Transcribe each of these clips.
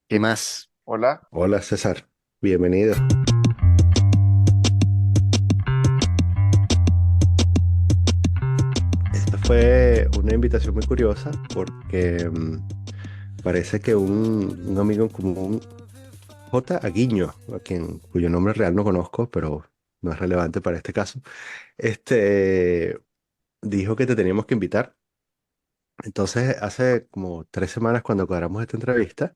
¿Qué más? Hola. Hola César, bienvenido. Esta fue una invitación muy curiosa porque parece que un amigo en común, J. Aguiño, cuyo nombre real no conozco, pero no es relevante para este caso, este, dijo que te teníamos que invitar. Entonces, hace como 3 semanas cuando cuadramos esta entrevista,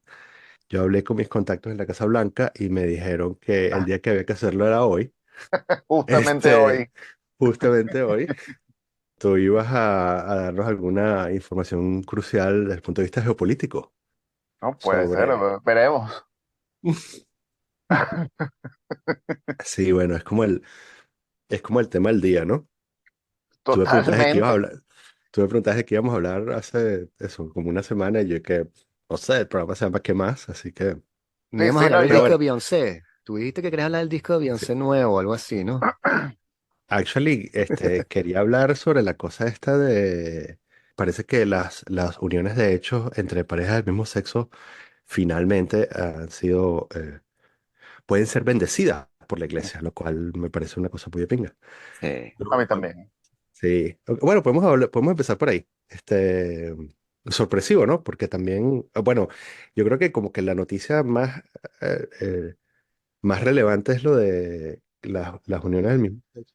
yo hablé con mis contactos en la Casa Blanca y me dijeron que el día que había que hacerlo era hoy, Justamente este, hoy. justamente hoy. Tú ibas a darnos alguna información crucial desde el punto de vista geopolítico No puede ser, sobre... veremos. Sí, bueno, es como el tema del día, ¿no? Tú me preguntaste de qué ibas a Totalmente. hablar, tú me preguntaste de qué íbamos a hablar hace eso, como una semana, y yo que, no sé, el programa se llama ¿Qué más? Así que, No Sí, íbamos a sí, hablar no, del pero yo. disco de bueno, Beyoncé. Tú dijiste que querías hablar del disco de sí. Beyoncé nuevo o algo así, ¿no? Actually, quería hablar sobre la cosa esta de, parece que las uniones de hecho entre parejas del mismo sexo finalmente han sido pueden ser bendecidas por la iglesia, lo cual me parece una cosa muy de pinga. Sí. A No, mí también. sí. Bueno, podemos empezar por ahí. Sorpresivo, ¿no? Porque también, bueno, yo creo que como que la noticia más relevante es lo de las uniones del mismo sexo.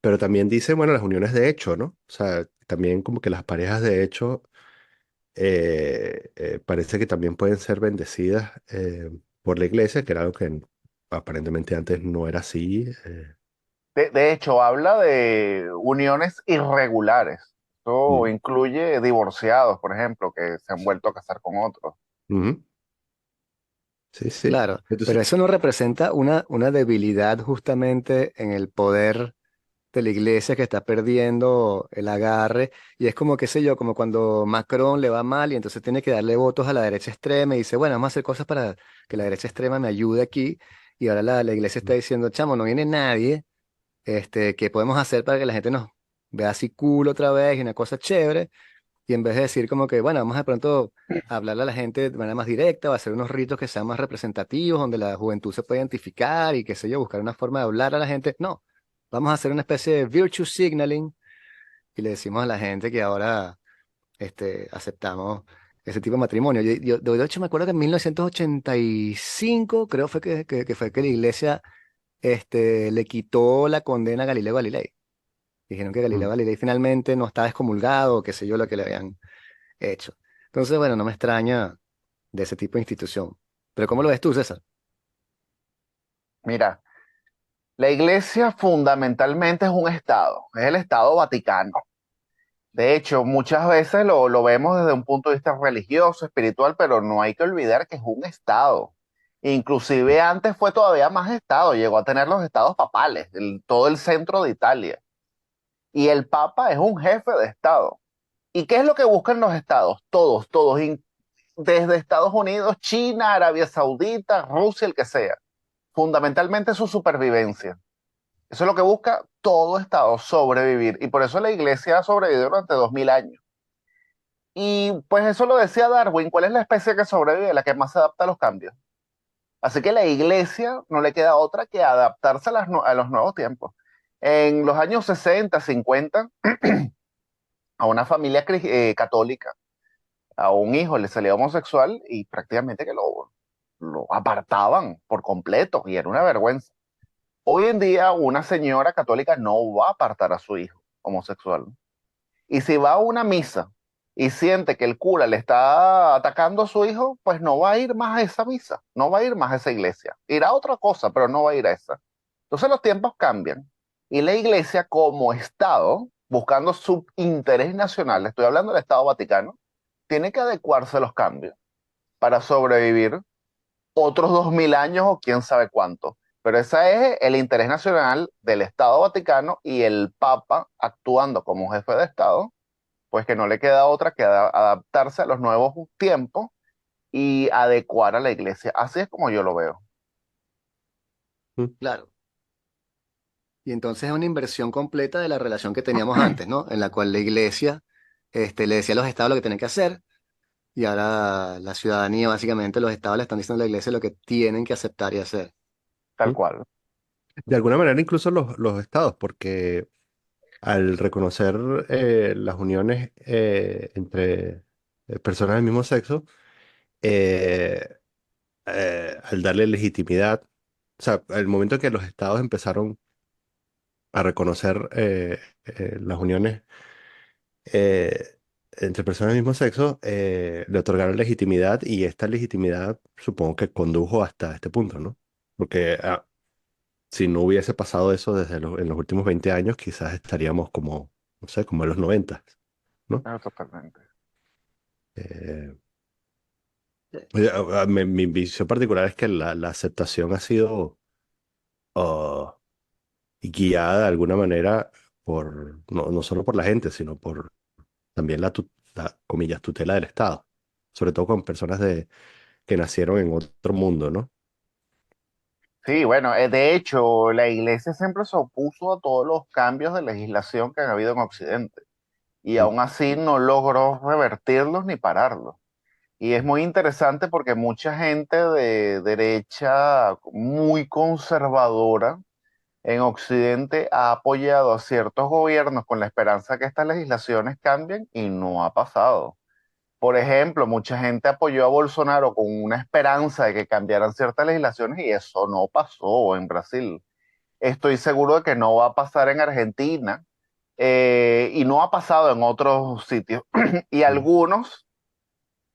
Pero también dice, bueno, las uniones de hecho, ¿no? O sea, también como que las parejas de hecho parece que también pueden ser bendecidas por la iglesia, que era algo que aparentemente antes no era así. De hecho, habla de uniones irregulares. Esto Mm, incluye divorciados, por ejemplo, que se han vuelto a casar con otros. ujú. Sí, sí. Claro, pero Entonces, eso no representa una debilidad justamente en el poder de la iglesia que está perdiendo el agarre. Y es como, qué sé yo, como cuando Macron le va mal y entonces tiene que darle votos a la derecha extrema y dice, bueno, vamos a hacer cosas para que la derecha extrema me ayude aquí. Y ahora la iglesia está diciendo, chamo, no viene nadie. ¿Qué podemos hacer para que la gente nos vea así cool otra vez y una cosa chévere? Y en vez de decir como que, bueno, vamos de pronto a hablarle a la gente de manera más directa o hacer unos ritos que sean más representativos, donde la juventud se pueda identificar y qué sé yo, buscar una forma de hablar a la gente. No, vamos a hacer una especie de virtue signaling y le decimos a la gente que ahora aceptamos ese tipo de matrimonio. De hecho, me acuerdo que en 1985 creo fue que fue que la iglesia le quitó la condena a Galileo Galilei. Dijeron que Galileo mm, Galilei finalmente no estaba excomulgado, o qué sé yo, lo que le habían hecho. Entonces, bueno, no me extraña de ese tipo de institución. Pero ¿cómo lo ves tú, César? Mira, la iglesia fundamentalmente es un estado, es el Estado Vaticano. De hecho, muchas veces lo vemos desde un punto de vista religioso, espiritual, pero no hay que olvidar que es un estado. Inclusive antes fue todavía más estado, llegó a tener los estados papales, todo el centro de Italia. Y el papa es un jefe de estado. ¿Y qué es lo que buscan los estados? Todos, desde Estados Unidos, China, Arabia Saudita, Rusia, el que sea. Fundamentalmente su supervivencia. Eso es lo que busca todo estado, sobrevivir. Y por eso la iglesia ha sobrevivido durante 2000 años. Y pues eso lo decía Darwin, ¿cuál es la especie que sobrevive, la que más se adapta a los cambios? Así que la iglesia no le queda otra que adaptarse a los nuevos tiempos. En los años 60, 50, a una familia católica, a un hijo le salía homosexual y prácticamente que lo apartaban por completo y era una vergüenza. Hoy en día una señora católica no va a apartar a su hijo homosexual. Y si va a una misa y siente que el cura le está atacando a su hijo, pues no va a ir más a esa misa, no va a ir más a esa iglesia. Irá a otra cosa, pero no va a ir a esa. Entonces los tiempos cambian y la iglesia como Estado, buscando su interés nacional, estoy hablando del Estado Vaticano, tiene que adecuarse a los cambios para sobrevivir otros 2000 años o quién sabe cuánto. Pero ese es el interés nacional del Estado Vaticano y el Papa actuando como jefe de Estado pues que no le queda otra que adaptarse a los nuevos tiempos y adecuar a la iglesia. Así es como yo lo veo. mm, Claro. Y entonces es una inversión completa de la relación que teníamos antes, ¿no? En la cual la iglesia le decía a los estados lo que tenían que hacer y ahora la ciudadanía, básicamente los estados le están diciendo a la iglesia lo que tienen que aceptar y hacer. tal ¿Mm? cual. De alguna manera incluso los estados, porque al reconocer las uniones entre personas del mismo sexo, eh, al darle legitimidad, o sea, el momento en que los estados empezaron a reconocer las uniones eh, entre personas del mismo sexo, le otorgaron legitimidad y esta legitimidad supongo que condujo hasta este punto, ¿no? Porque si no hubiese pasado eso en los últimos 20 años, quizás estaríamos como, no sé, como en los 90, ¿no? Totalmente. Eh, mi visión particular es que la aceptación ha sido ah, guiada de alguna manera por, no solo por la gente, sino por también comillas, tutela del Estado, sobre todo con personas que nacieron en otro mundo, ¿no? Sí, bueno, de hecho, la iglesia siempre se opuso a todos los cambios de legislación que han habido en Occidente y Mm, aún así no logró revertirlos ni pararlos. Y es muy interesante porque mucha gente de derecha muy conservadora en Occidente ha apoyado a ciertos gobiernos con la esperanza que estas legislaciones cambien y no ha pasado. Por ejemplo, mucha gente apoyó a Bolsonaro con una esperanza de que cambiaran ciertas legislaciones y eso no pasó en Brasil. Estoy seguro de que no va a pasar en Argentina y no ha pasado en otros sitios. Y mm, algunos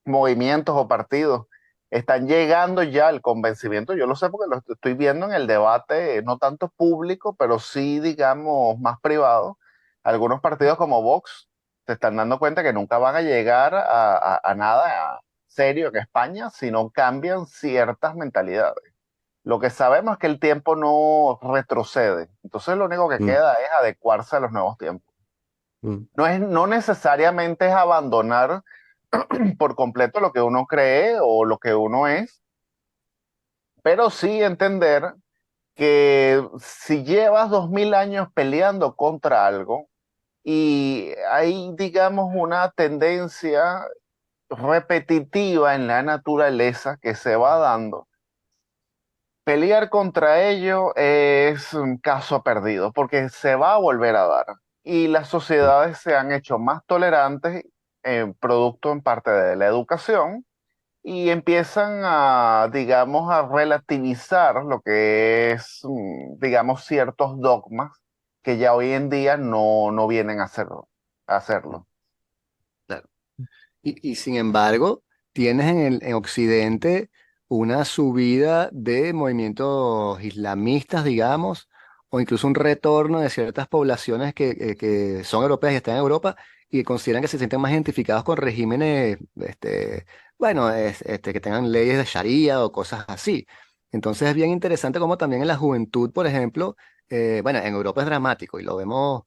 movimientos o partidos están llegando ya al convencimiento. Yo lo sé porque lo estoy viendo en el debate, no tanto público, pero sí, digamos, más privado. Algunos partidos como Vox se están dando cuenta que nunca van a llegar a nada serio en España si no cambian ciertas mentalidades. Lo que sabemos es que el tiempo no retrocede. Entonces lo único que mm, queda es adecuarse a los nuevos tiempos. mm, No necesariamente es abandonar por completo lo que uno cree o lo que uno es, pero sí entender que si llevas 2000 años peleando contra algo y hay, digamos, una tendencia repetitiva en la naturaleza que se va dando, pelear contra ello es un caso perdido porque se va a volver a dar. Y las mm, sociedades se han hecho más tolerantes, producto en parte de la educación y empiezan a, digamos, a relativizar lo que es, digamos, ciertos dogmas que ya hoy en día no vienen a Mm, hacerlo. claro. Y sin embargo, tienes en Occidente una subida de movimientos islamistas, digamos, o incluso un retorno de ciertas poblaciones que son europeas y están en Europa y que consideran que se sienten más identificados con regímenes, bueno, que tengan leyes de Sharia o cosas así. Entonces es bien interesante como también en la juventud, por ejemplo, bueno, en Europa es dramático y lo vemos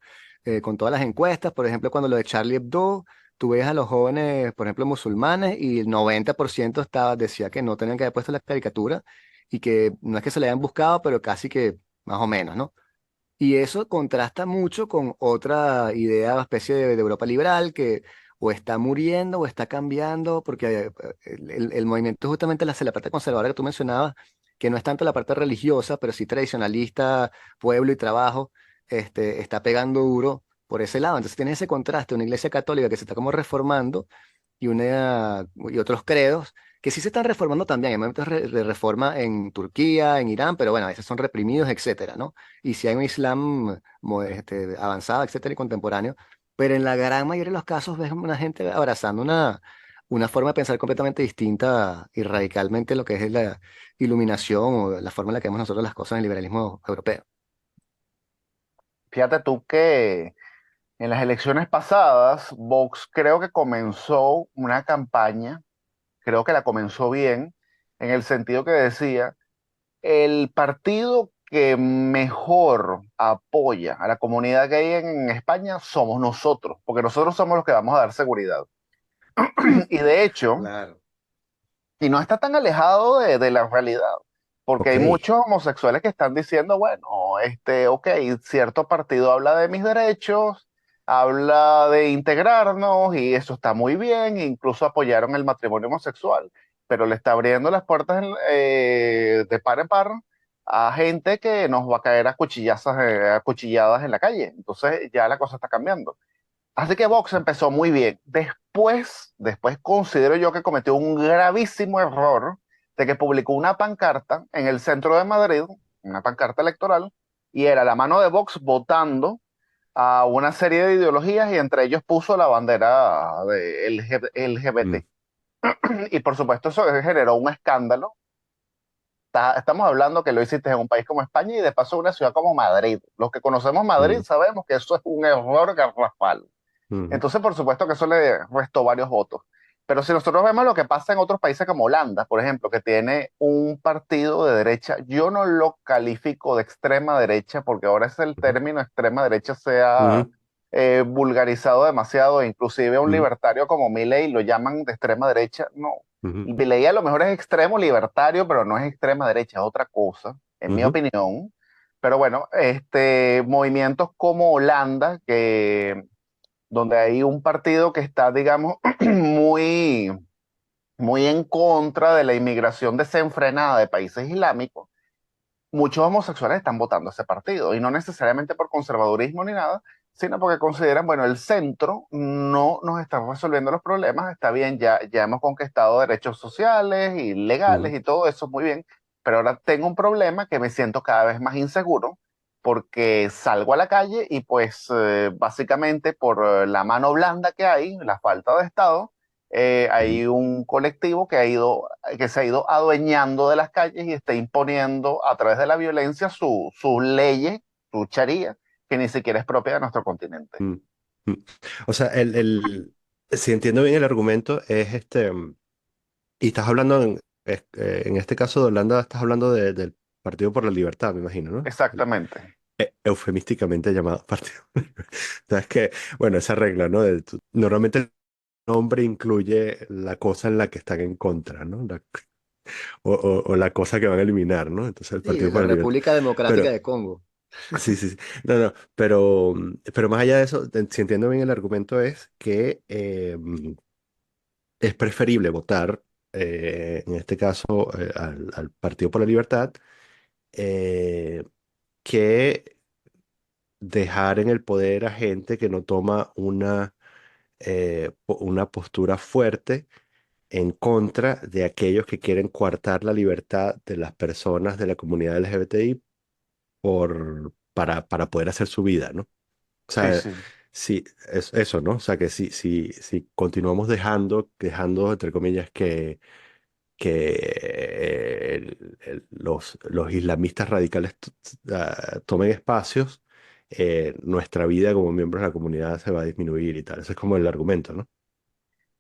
con todas las encuestas, por ejemplo, cuando lo de Charlie Hebdo. Tú ves a los jóvenes, por ejemplo, musulmanes, y el 90% decía que no tenían que haber puesto la caricatura y que no es que se le hayan buscado, pero casi que más o menos, ¿no? Y eso contrasta mucho con otra idea, especie de Europa liberal, que o está muriendo o está cambiando, porque el movimiento justamente la parte conservadora que tú mencionabas, que no es tanto la parte religiosa, pero sí tradicionalista, pueblo y trabajo, está pegando duro por ese lado. Entonces tienes ese contraste, una iglesia católica que se está como reformando y otros credos que sí se están reformando también. Hay momentos de reforma en Turquía, en Irán, pero bueno, a veces son reprimidos, etcétera, ¿no? Y si hay un Islam avanzado, etcétera, y contemporáneo, pero en la gran mayoría de los casos ves una gente abrazando una forma de pensar completamente distinta y radicalmente lo que es la iluminación o la forma en la que vemos nosotros las cosas en el liberalismo europeo. Fíjate tú que en las elecciones pasadas, Vox creo que comenzó una campaña, creo que la comenzó bien, en el sentido que decía, el partido que mejor apoya a la comunidad gay en España somos nosotros, porque nosotros somos los que vamos a dar seguridad. Y de hecho, Claro. y no está tan alejado de la realidad, porque ok. hay muchos homosexuales que están diciendo, bueno, ok, cierto partido habla de mis derechos, habla de integrarnos y eso está muy bien, incluso apoyaron el matrimonio homosexual, pero le está abriendo las puertas de par en par a gente que nos va a caer a a cuchilladas en la calle. Entonces ya la cosa está cambiando. Así que Vox empezó muy bien. Después considero yo que cometió un gravísimo error de que publicó una pancarta en el centro de Madrid, una pancarta electoral, y era la mano de Vox votando a una serie de ideologías y entre ellos puso la bandera de Mm, LGBT. Y por supuesto eso generó un escándalo. Estamos hablando que lo hiciste en un país como España y de paso en una ciudad como Madrid. Los que conocemos Madrid mm, sabemos que eso es un error garrafal. mm, Entonces, por supuesto que eso le restó varios votos. Pero si nosotros vemos lo que pasa en otros países como Holanda, por ejemplo, que tiene un partido de derecha, yo no lo califico de extrema derecha porque ahora es el ujú, término extrema derecha se ha ujú, vulgarizado demasiado, inclusive a un ujú, libertario como Milei lo llaman de extrema derecha. No, ujú, Milei a lo mejor es extremo libertario, pero no es extrema derecha, es otra cosa, en mi ujú, opinión. Pero bueno, movimientos como Holanda, que donde hay un partido que está, digamos, muy en contra de la inmigración desenfrenada de países islámicos, muchos homosexuales están votando ese partido, y no necesariamente por conservadurismo ni nada, sino porque consideran, bueno, el centro no nos está resolviendo los problemas, está bien, ya hemos conquistado derechos sociales y legales ujú, y todo eso, muy bien, pero ahora tengo un problema que me siento cada vez más inseguro porque salgo a la calle y pues básicamente por la mano blanda que hay, la falta de Estado, ujú, hay un colectivo que se ha ido adueñando de las calles y está imponiendo a través de la violencia sus leyes, su charía, que ni siquiera es propia de nuestro continente. mm, mm. O sea, si entiendo bien el argumento, es y estás hablando en este caso de Holanda, estás hablando del Partido por la Libertad, me imagino, ¿no? Exactamente. Eufemísticamente llamado Partido. Sabes que, bueno, esa regla, ¿no? Normalmente el nombre incluye la cosa en la que están en contra, ¿no? O la cosa que van a eliminar, ¿no? Entonces el Sí, Partido la por la Libertad. República Democrática Pero, de Congo. sí, sí, sí. No, no, pero más allá de eso, si entiendo bien el argumento es que es preferible votar, en este caso, al Partido por la Libertad, eh, que dejar en el poder a gente que no toma una postura fuerte en contra de aquellos que quieren coartar la libertad de las personas de la comunidad LGBTI para poder hacer su vida, ¿no? O Sí, sea, sí. sí, es eso, ¿no? O sea, que si continuamos dejando, entre comillas, que los islamistas radicales tomen espacios, nuestra vida como miembros de la comunidad se va a disminuir y tal. Ese es como el argumento, ¿no?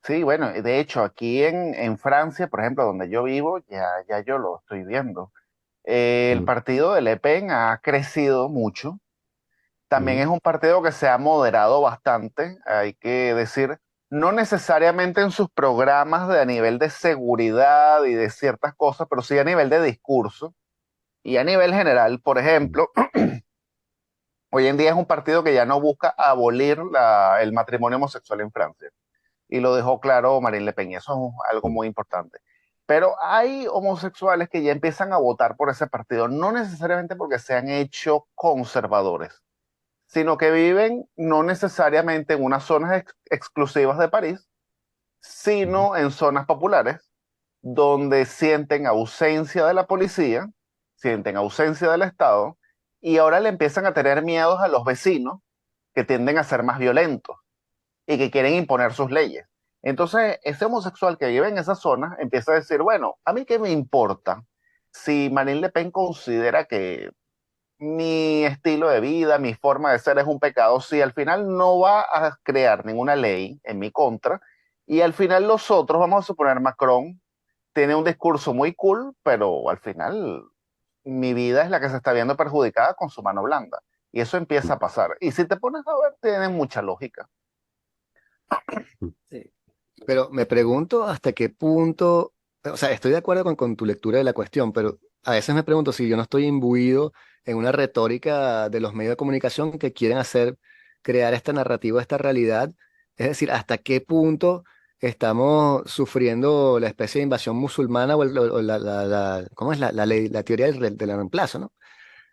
Sí, bueno, de hecho, aquí en Francia, por ejemplo, donde yo vivo, ya yo lo estoy viendo. El Mm, partido de Le Pen ha crecido mucho. También ujú, es un partido que se ha moderado bastante, hay que decir, no necesariamente en sus programas a nivel de seguridad y de ciertas cosas, pero sí a nivel de discurso y a nivel general. Por mm, ejemplo, hoy en día es un partido que ya no busca abolir el matrimonio homosexual en Francia. Y lo dejó claro Marine Le Pen, y eso es algo mm, muy importante. Pero hay homosexuales que ya empiezan a votar por ese partido, no necesariamente porque se han hecho conservadores, sino que viven no necesariamente en unas zonas exclusivas de París, ujú, sino en zonas populares, donde sienten ausencia de la policía, sienten ausencia del Estado, y ahora le empiezan a tener miedos a los vecinos que tienden a ser más violentos y que quieren imponer sus leyes. Entonces, ese homosexual que vive en esa zona empieza a decir, bueno, ¿a mí qué me importa si Marine Le Pen considera que mi estilo de vida, mi forma de ser es un pecado, si al final no va a crear ninguna ley en mi contra, y al final los otros, vamos a suponer Macron, tiene un discurso muy cool, pero al final mi vida es la que se está viendo perjudicada con su mano blanda. Y eso empieza mm, a pasar. Y si te pones a ver, tiene mucha lógica. mm, Sí. Pero me pregunto hasta qué punto, o sea, estoy de acuerdo con tu lectura de la cuestión, pero a veces me pregunto si yo no estoy imbuido en una retórica de los medios de comunicación que quieren hacer crear esta narrativa, esta realidad. Es decir, hasta qué punto estamos sufriendo la especie de invasión musulmana o ¿cómo es la teoría del reemplazo, ¿no?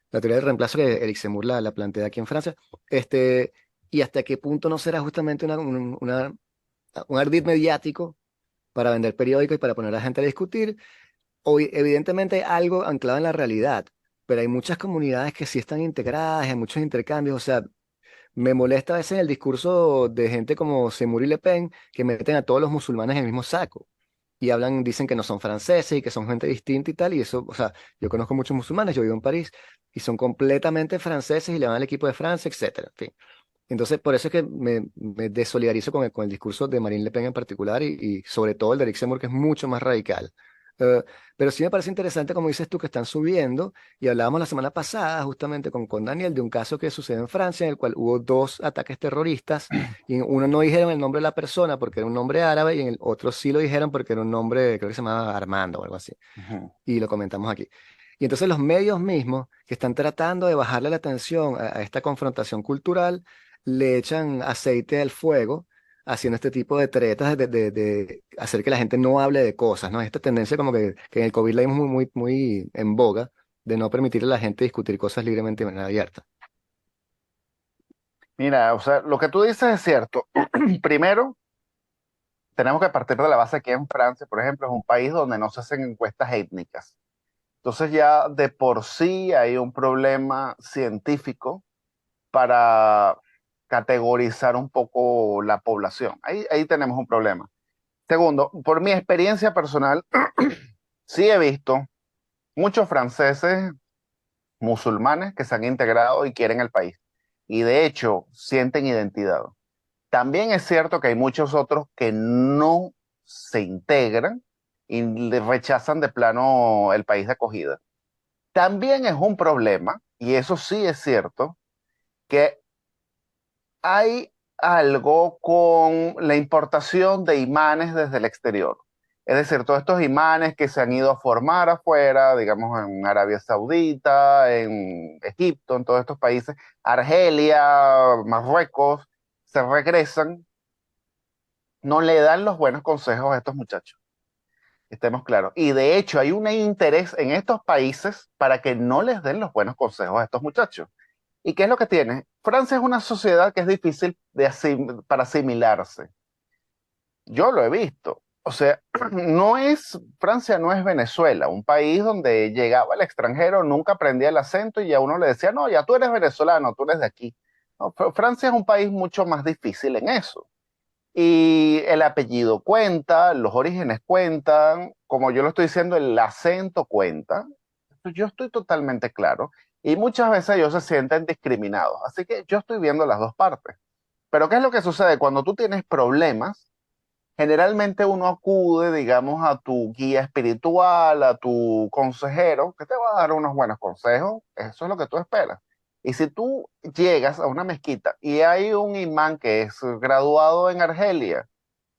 La teoría del reemplazo que Eric Zemmour la plantea aquí en Francia. Este, y hasta qué punto no será justamente un ardid mediático para vender periódicos y para poner a la gente a discutir. Hoy, evidentemente hay algo anclado en la realidad, pero hay muchas comunidades que sí están integradas, hay muchos intercambios. O sea, me molesta a veces el discurso de gente como Zemmour y Le Pen que meten a todos los musulmanes en el mismo saco. Y hablan, dicen que no son franceses y que son gente distinta y tal. Y eso, o sea, yo conozco muchos musulmanes, yo vivo en París, y son completamente franceses y le van al equipo de Francia, etcétera. En fin. Entonces, por eso es que me desolidarizo con el discurso de Marine Le Pen en particular y sobre todo el de Eric Zemmour, que es mucho más radical. Eh, pero sí me parece interesante, como dices tú, que están subiendo, y hablábamos la semana pasada justamente con Daniel de un caso que sucedió en Francia, en el cual hubo dos ataques terroristas, y en uno no dijeron el nombre de la persona porque era un nombre árabe, y en el otro sí lo dijeron porque era un nombre, creo que se llamaba Armando o algo así, Ujú. y lo comentamos aquí. Y entonces los medios mismos que están tratando de bajarle la atención a esta confrontación cultural, le echan aceite al fuego, haciendo este tipo de tretas de hacer que la gente no hable de cosas, ¿no? Esta tendencia como que en el COVID la vimos muy en boga, de no permitirle a la gente discutir cosas libremente de manera abierta. Mira, o sea, lo que tú dices es cierto. Primero, tenemos que partir de la base que en Francia, por ejemplo, es un país donde no se hacen encuestas étnicas. Entonces ya de por sí hay un problema científico para categorizar un poco la población. Ahí tenemos un problema. Segundo, por mi experiencia personal, sí he visto muchos franceses musulmanes que se han integrado y quieren el país. Y de hecho, sienten identidad. También es cierto que hay muchos otros que no se integran y le rechazan de plano el país de acogida. También es un problema, y eso sí es cierto, que hay algo con la importación de imanes desde el exterior. Es decir, todos estos imanes que se han ido a formar afuera, digamos en Arabia Saudita, en Egipto, en todos estos países, Argelia, Marruecos, se regresan, no le dan los buenos consejos a estos muchachos. Estemos claros. Y de hecho hay un interés en estos países para que no les den los buenos consejos a estos muchachos. ¿Y qué es lo que tiene? Francia es una sociedad que es difícil para asimilarse. Yo lo he visto. O sea, Francia no es Venezuela, un país donde llegaba el extranjero, nunca aprendía el acento y a uno le decía, no, ya tú eres venezolano, tú eres de aquí. No, Francia es un país mucho más difícil en eso. Y el apellido cuenta, los orígenes cuentan, como yo lo estoy diciendo, el acento cuenta. Yo estoy totalmente claro. Y muchas veces ellos se sienten discriminados. Así que yo estoy viendo las dos partes. Pero ¿qué es lo que sucede? Cuando tú tienes problemas, generalmente uno acude, digamos, a tu guía espiritual, a tu consejero, que te va a dar unos buenos consejos. Eso es lo que tú esperas. Y si tú llegas a una mezquita y hay un imán que es graduado en Argelia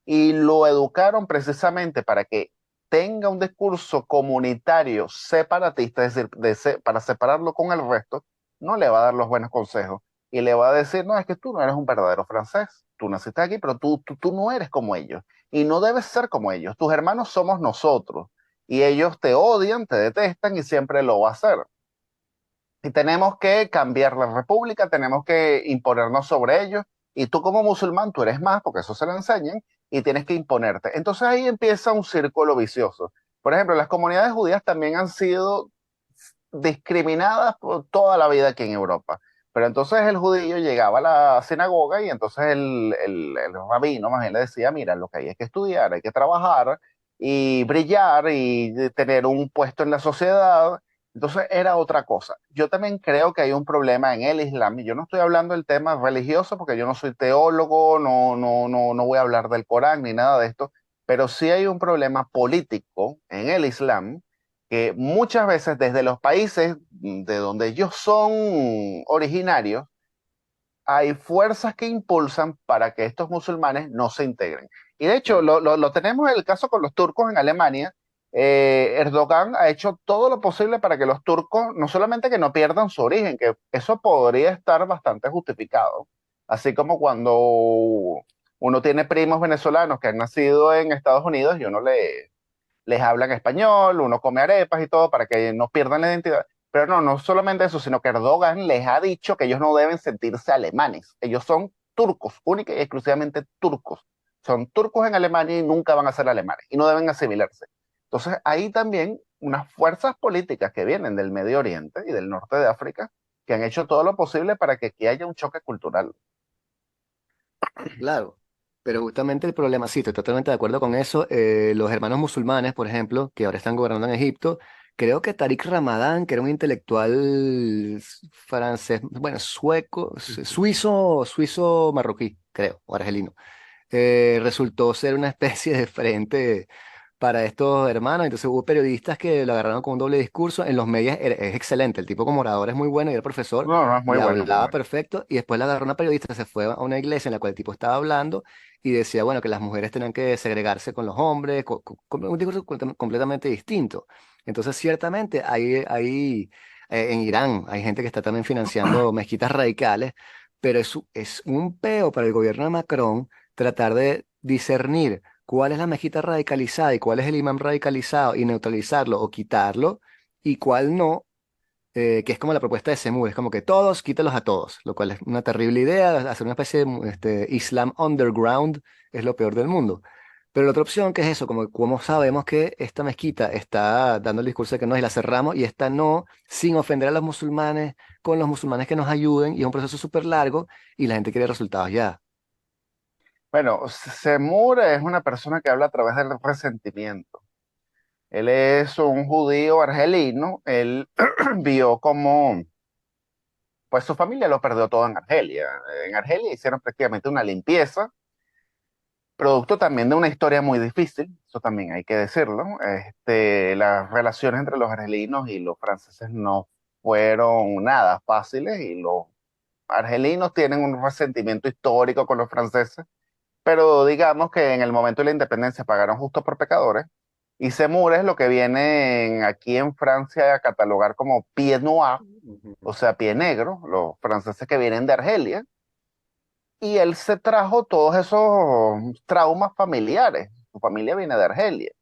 y lo educaron precisamente para que tenga un discurso comunitario separatista, es decir, para separarlo con el resto, no le va a dar los buenos consejos y le va a decir, no, es que tú no eres un verdadero francés, tú naciste aquí, pero tú no eres como ellos y no debes ser como ellos, tus hermanos somos nosotros y ellos te odian, te detestan y siempre lo va a hacer. Y tenemos que cambiar la república, tenemos que imponernos sobre ellos. Y tú como musulmán, tú eres más, porque eso se lo enseñan, y tienes que imponerte. Entonces ahí empieza un círculo vicioso. Por ejemplo, las comunidades judías también han sido discriminadas por toda la vida aquí en Europa. Pero entonces el judío llegaba a la sinagoga y entonces el rabino más bien le decía, mira, lo que hay es que estudiar, hay que trabajar y brillar y tener un puesto en la sociedad. Entonces era otra cosa. Yo también creo que hay un problema en el Islam, y yo no estoy hablando del tema religioso porque yo no soy teólogo, no voy a hablar del Corán ni nada de esto, pero sí hay un problema político en el Islam que muchas veces desde los países de donde ellos son originarios, hay fuerzas que impulsan para que estos musulmanes no se integren. Y de hecho, lo tenemos en el caso con los turcos en Alemania. Erdogan ha hecho todo lo posible para que los turcos no solamente que no pierdan su origen, que eso podría estar bastante justificado, Así como cuando uno tiene primos venezolanos que han nacido en Estados Unidos y uno les habla en español, uno come arepas y todo para que no pierdan la identidad. Pero no, no solamente eso, sino que Erdogan les ha dicho que ellos no deben sentirse alemanes. Ellos son turcos, única y exclusivamente turcos. Son turcos en Alemania y nunca van a ser alemanes y no deben asimilarse. Entonces, hay también unas fuerzas políticas que vienen del Medio Oriente y del norte de África que han hecho todo lo posible para que aquí haya un choque cultural. Claro, pero justamente el problema, sí, estoy totalmente de acuerdo con eso. Los hermanos musulmanes, por ejemplo, que ahora están gobernando en Egipto, creo que Tariq Ramadán, que era un intelectual francés, bueno, sueco, suizo marroquí, creo, o argelino, resultó ser una especie de frente para estos hermanos. Entonces hubo periodistas que lo agarraron con un doble discurso. En los medios es excelente. El tipo como orador es muy bueno y era profesor No, no, es muy y bueno, muy hablaba bueno. perfecto. Y después le agarró una periodista, se fue a una iglesia en la cual el tipo estaba hablando y decía, bueno, que las mujeres tenían que segregarse con los hombres, con un discurso completamente distinto. Entonces, ciertamente, en Irán hay gente que está también financiando mezquitas radicales, pero es un peo para el gobierno de Macron tratar de discernir cuál es la mezquita radicalizada y cuál es el imán radicalizado y neutralizarlo o quitarlo y cuál no, que es como la propuesta de Semur, es como que todos, quítalos a todos, lo cual es una terrible idea, hacer una especie de Islam underground es lo peor del mundo. Pero la otra opción que es eso, como sabemos que esta mezquita está dando el discurso de que no, y la cerramos, y esta no, sin ofender a los musulmanes, con los musulmanes que nos ayuden, y es un proceso súper largo, y la gente quiere resultados ya. Bueno, Semur es una persona que habla a través del resentimiento. Él es un judío argelino. Él vio como, pues su familia lo perdió todo en Argelia. En Argelia hicieron prácticamente una limpieza, producto también de una historia muy difícil, eso también hay que decirlo. Las relaciones entre los argelinos y los franceses no fueron nada fáciles y los argelinos tienen un resentimiento histórico con los franceses, pero digamos que en el momento de la independencia pagaron justo por pecadores. Y Semur es lo que vienen aquí en Francia a catalogar como pied noir, o sea, pie negro, los franceses que vienen de Argelia. Y él se trajo todos esos traumas familiares. Su familia viene de Argelia.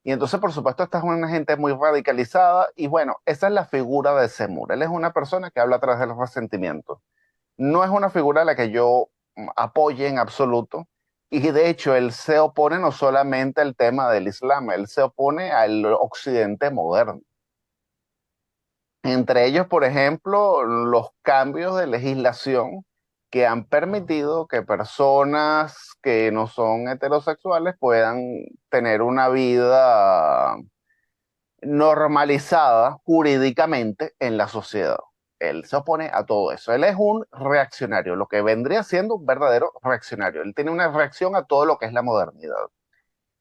Y entonces, por supuesto, esta es una gente muy radicalizada. Y bueno, esa es la figura de Semur. Él es una persona que habla a través de los resentimientos. No es una figura a la que yo apoye en absoluto. Y de hecho, él se opone no solamente al tema del Islam, él se opone al occidente moderno. Entre ellos, por ejemplo, los cambios de legislación que han permitido que personas que no son heterosexuales puedan tener una vida normalizada jurídicamente en la sociedad. Él se opone a todo eso. Él es un reaccionario, lo que vendría siendo un verdadero reaccionario. Él tiene una reacción a todo lo que es la modernidad.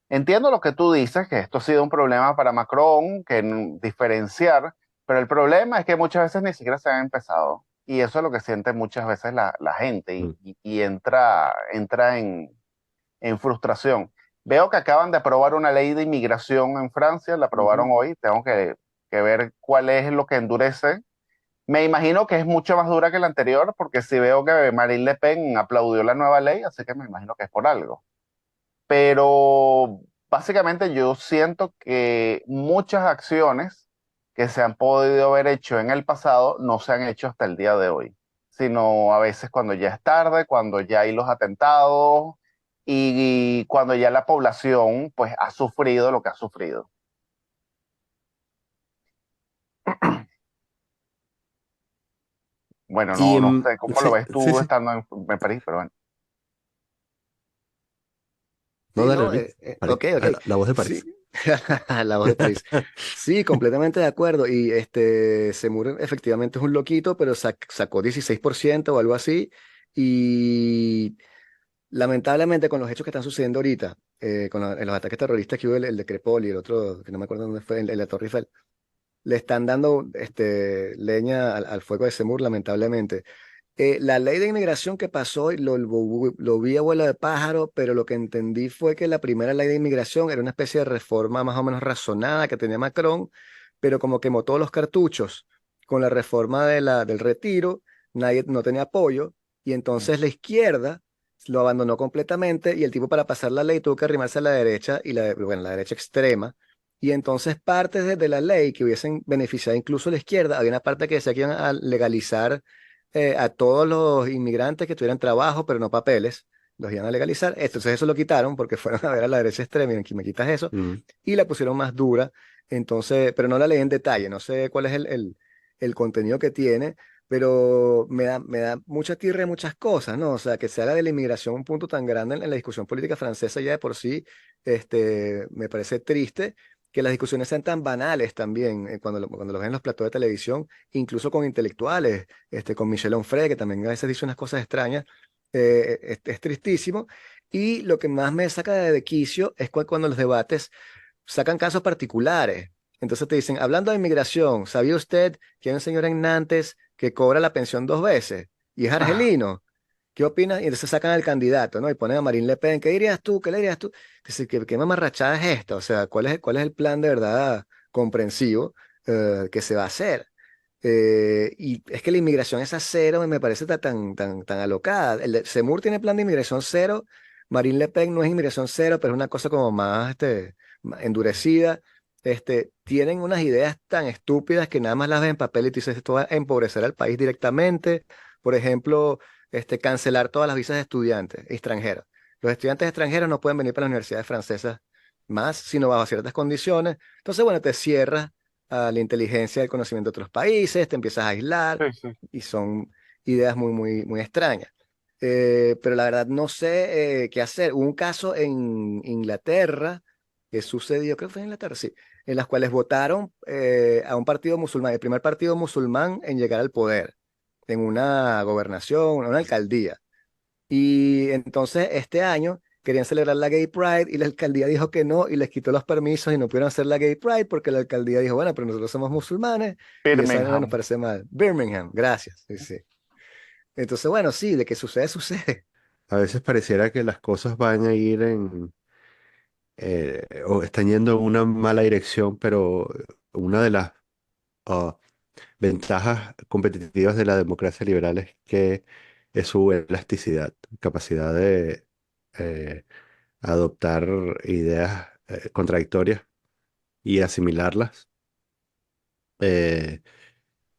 Entiendo lo que tú dices, que esto ha sido un problema para Macron, que diferenciar, pero el problema es que muchas veces ni siquiera se han empezado. Y eso es lo que siente muchas veces la gente Mm. y entra en frustración. Veo que acaban de aprobar una ley de inmigración en Francia, la aprobaron Ujú. hoy, tengo que ver cuál es lo que endurece. Me imagino que es mucho más dura que la anterior, porque si veo que Marine Le Pen aplaudió la nueva ley, así que me imagino que es por algo. Pero básicamente yo siento que muchas acciones que se han podido haber hecho en el pasado no se han hecho hasta el día de hoy, sino a veces cuando ya es tarde, cuando ya hay los atentados y cuando ya la población pues ha sufrido lo que ha sufrido. Bueno, Y no sé cómo lo sí, ves sí, tú sí. estando en París, pero bueno. No, Sí, dale, no, David. ok, ok. La voz de Sí, París. la voz de París. Sí, completamente de acuerdo. Y Semur efectivamente es un loquito, pero sacó 16% o algo así. Y lamentablemente con los hechos que están sucediendo ahorita, en los ataques terroristas que hubo, el de Crepol y el otro, que no me acuerdo dónde fue, el de la Torre Eiffel, le están dando leña al fuego de Semur, lamentablemente. La ley de inmigración que pasó, y lo vi a vuelo de pájaro, pero lo que entendí fue que la primera ley de inmigración era una especie de reforma más o menos razonada que tenía Macron, pero como quemó todos los cartuchos con la reforma del retiro, nadie no tenía apoyo, Y Mm. entonces la izquierda lo abandonó completamente y el tipo para pasar la ley tuvo que arrimarse a la derecha y bueno, la derecha extrema. Y entonces partes de la ley que hubiesen beneficiado incluso a la izquierda, había una parte que decía que iban a legalizar a todos los inmigrantes que tuvieran trabajo pero no papeles, los iban a legalizar. Entonces eso lo quitaron porque fueron a ver a la derecha extrema y dijeron, "Aquí me quitas eso", Mm. y la pusieron más dura. Entonces, pero no la leí en detalle, no sé cuál es el contenido que tiene, pero me da mucha tirre muchas cosas, ¿no? O sea, que se haga de la inmigración un punto tan grande en la discusión política francesa ya de por sí, me parece triste que las discusiones sean tan banales también, cuando lo ven en los platos de televisión, incluso con intelectuales, con Michel Onfray, que también a veces dice unas cosas extrañas, es tristísimo. Y lo que más me saca de quicio es cuando los debates sacan casos particulares. Entonces te dicen, hablando de inmigración, ¿sabía usted que hay un señor en Nantes que cobra la pensión 2 veces y es Ah, argelino? ¿Qué opinas? Y entonces sacan al candidato, ¿no? Y ponen a Marine Le Pen. ¿Qué dirías tú? ¿Qué le dirías tú? Dice, ¿qué mamarrachada es esta? O sea, ¿cuál es el plan de verdad comprensivo que se va a hacer? Y es que la inmigración es a cero, me parece tan alocada. El de Semur tiene plan de inmigración cero, Marine Le Pen no es inmigración cero, pero es una cosa como más endurecida. Tienen unas ideas tan estúpidas que nada más las ven en papel y tú dices, esto va a empobrecer al país directamente. Por ejemplo, cancelar todas las visas de estudiantes extranjeros. Los estudiantes extranjeros no pueden venir para las universidades francesas más, sino bajo ciertas condiciones. Entonces, bueno, te cierras a la inteligencia del conocimiento de otros países, te empiezas a aislar sí, sí. y son ideas muy, muy, muy extrañas. Pero la verdad no sé qué hacer. Hubo un caso en Inglaterra que sucedió, creo que fue en Inglaterra, sí, en las cuales votaron a un partido musulmán, el primer partido musulmán en llegar al poder, en una gobernación, una alcaldía. Y entonces este año querían celebrar la Gay Pride y la alcaldía dijo que no y les quitó los permisos y no pudieron hacer la Gay Pride porque la alcaldía dijo, bueno, pero nosotros somos musulmanes y esa no nos Birmingham. parece mal. Birmingham, gracias. Sí, sí. Entonces, bueno, sí, de que sucede, sucede. A veces pareciera que las cosas van a ir o están yendo en una mala dirección, pero una de las ah, ventajas competitivas de la democracia liberal es que es su elasticidad, capacidad de eh, adoptar ideas contradictorias y asimilarlas eh,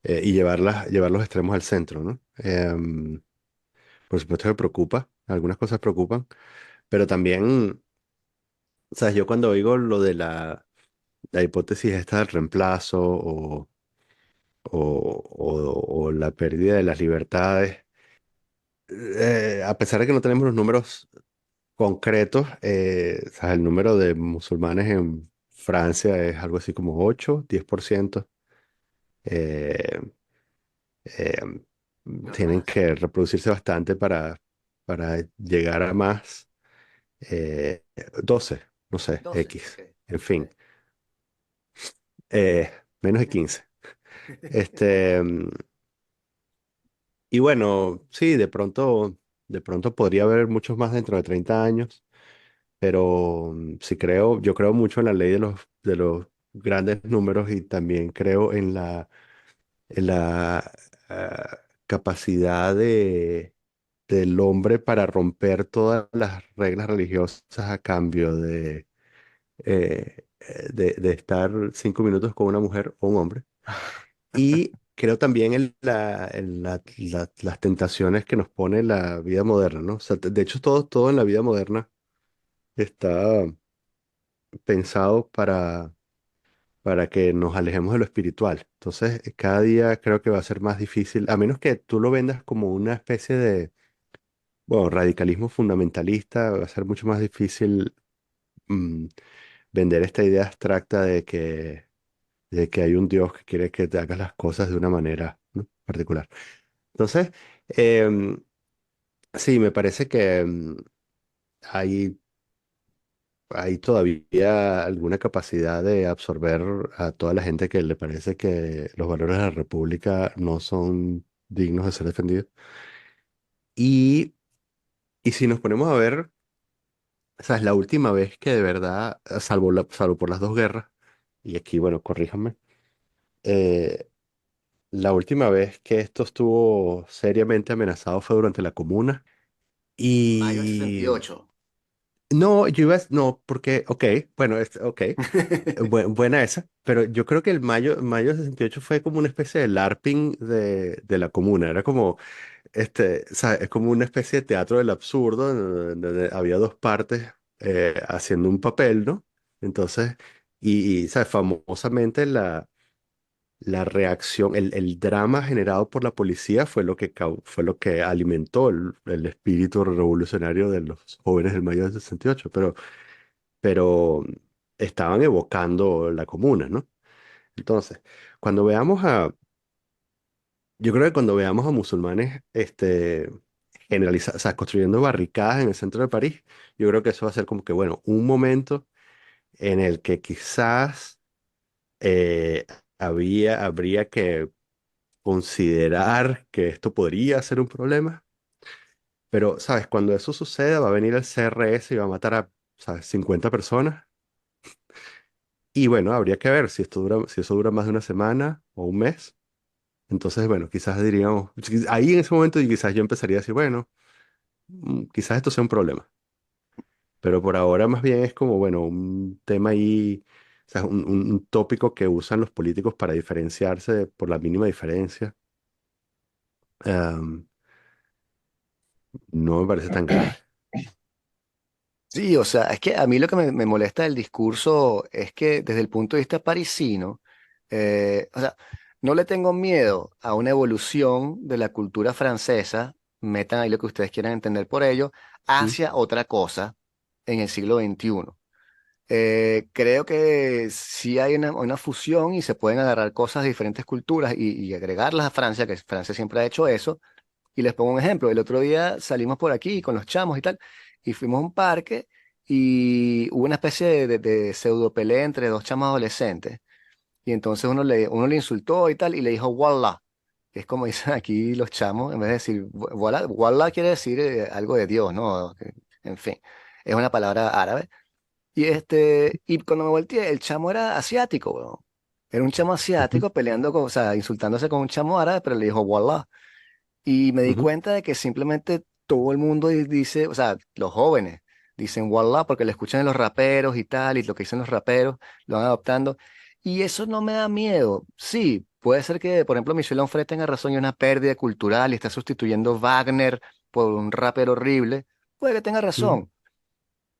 y llevar los extremos al centro, ¿no? Por supuesto que preocupa, algunas cosas preocupan, pero también, ¿sabes? Yo cuando oigo lo de la hipótesis esta del reemplazo o la pérdida de las libertades, a pesar de que no tenemos los números concretos, ¿sabes? El número de musulmanes en Francia es algo así como 8-10%. Eh, eh, No, Tienen más. que reproducirse bastante para llegar a más. 12, no sé, 12, ok. X, en Ok. fin, eh, menos de 15. Este, y bueno, sí, de pronto podría haber muchos más dentro de 30 años, pero sí yo creo mucho en la ley de los grandes números y también creo en la capacidad del hombre para romper todas las reglas religiosas a cambio de estar 5 minutos con una mujer o un hombre. Y creo también las tentaciones que nos pone la vida moderna, ¿no? O sea, de hecho, todo en la vida moderna está pensado para que nos alejemos de lo espiritual. Entonces, cada día creo que va a ser más difícil, a menos que tú lo vendas como una especie de, bueno, radicalismo fundamentalista, va a ser mucho más difícil mm, vender esta idea abstracta de que hay un Dios que quiere que te hagas las cosas de una manera, ¿no? particular. Entonces, em, sí, me parece que hay, hay todavía alguna capacidad de absorber a toda la gente que le parece que los valores de la República no son dignos de ser defendidos. Y, y si nos ponemos a ver, esa es la última vez que de verdad, salvo por las dos guerras, y aquí, bueno, corríjanme, eh, la última vez que esto estuvo seriamente amenazado fue durante la Comuna. Mayo del Y 68. no, no, porque, ok, bueno, ok, buena esa, pero yo creo que el mayo del 68 fue como una especie de LARPing de la Comuna, era como, o sea, es como una especie de teatro del absurdo, donde había dos partes haciendo un papel, ¿no? Entonces, ¿sabes? Famosamente la reacción, el drama generado por la policía fue lo que, fue lo que alimentó el espíritu revolucionario de los jóvenes del mayo del 68, pero estaban evocando la comuna, ¿no? Entonces, cuando veamos yo creo que cuando veamos a musulmanes, o sea, construyendo barricadas en el centro de París, yo creo que eso va a ser como que, bueno, un momento en el que quizás eh, habría que considerar que esto podría ser un problema, pero, ¿sabes? Cuando eso suceda, va a venir el CRS y va a matar a, ¿sabes? 50 personas. Y bueno, habría que ver si eso dura más de una semana o un mes. Entonces, bueno, quizás diríamos, ahí en ese momento y quizás yo empezaría a decir, bueno, quizás esto sea un problema. Pero por ahora más bien es como, bueno, un tema ahí, o sea, un tópico que usan los políticos para diferenciarse por la mínima diferencia. Am, no me parece tan grave. Sí, o sea, es que a mí lo que me molesta del discurso es que desde el punto de vista parisino, o sea, no le tengo miedo a una evolución de la cultura francesa, metan ahí lo que ustedes quieran entender por ello, Mm, hacia otra cosa en el siglo XXI. Creo que sí hay una fusión y se pueden agarrar cosas de diferentes culturas y agregarlas a Francia, que Francia siempre ha hecho eso. Y les pongo un ejemplo. El otro día salimos por aquí con los chamos y tal, y fuimos a un parque y hubo una especie de pseudo pelea entre dos chamos adolescentes. Y entonces uno le insultó y tal, y le dijo Wallah, que es como dicen aquí los chamos, en vez de decir Wallah, Wallah quiere decir algo de Dios, ¿no? En fin, es una palabra árabe. Y cuando me volteé, el chamo era asiático, weón. Era un chamo ujú, asiático peleando con, o sea, insultándose con un chamo árabe, pero le dijo Wallah. Y me di ujú, cuenta de que simplemente todo el mundo dice, o sea, los jóvenes dicen Wallah porque le escuchan en los raperos y tal, y lo que dicen los raperos lo van adoptando. Y eso no me da miedo. Sí, puede ser que, por ejemplo, Michel Onfray tenga razón y una pérdida cultural y está sustituyendo Wagner por un rapero horrible. Puede que tenga mm, razón,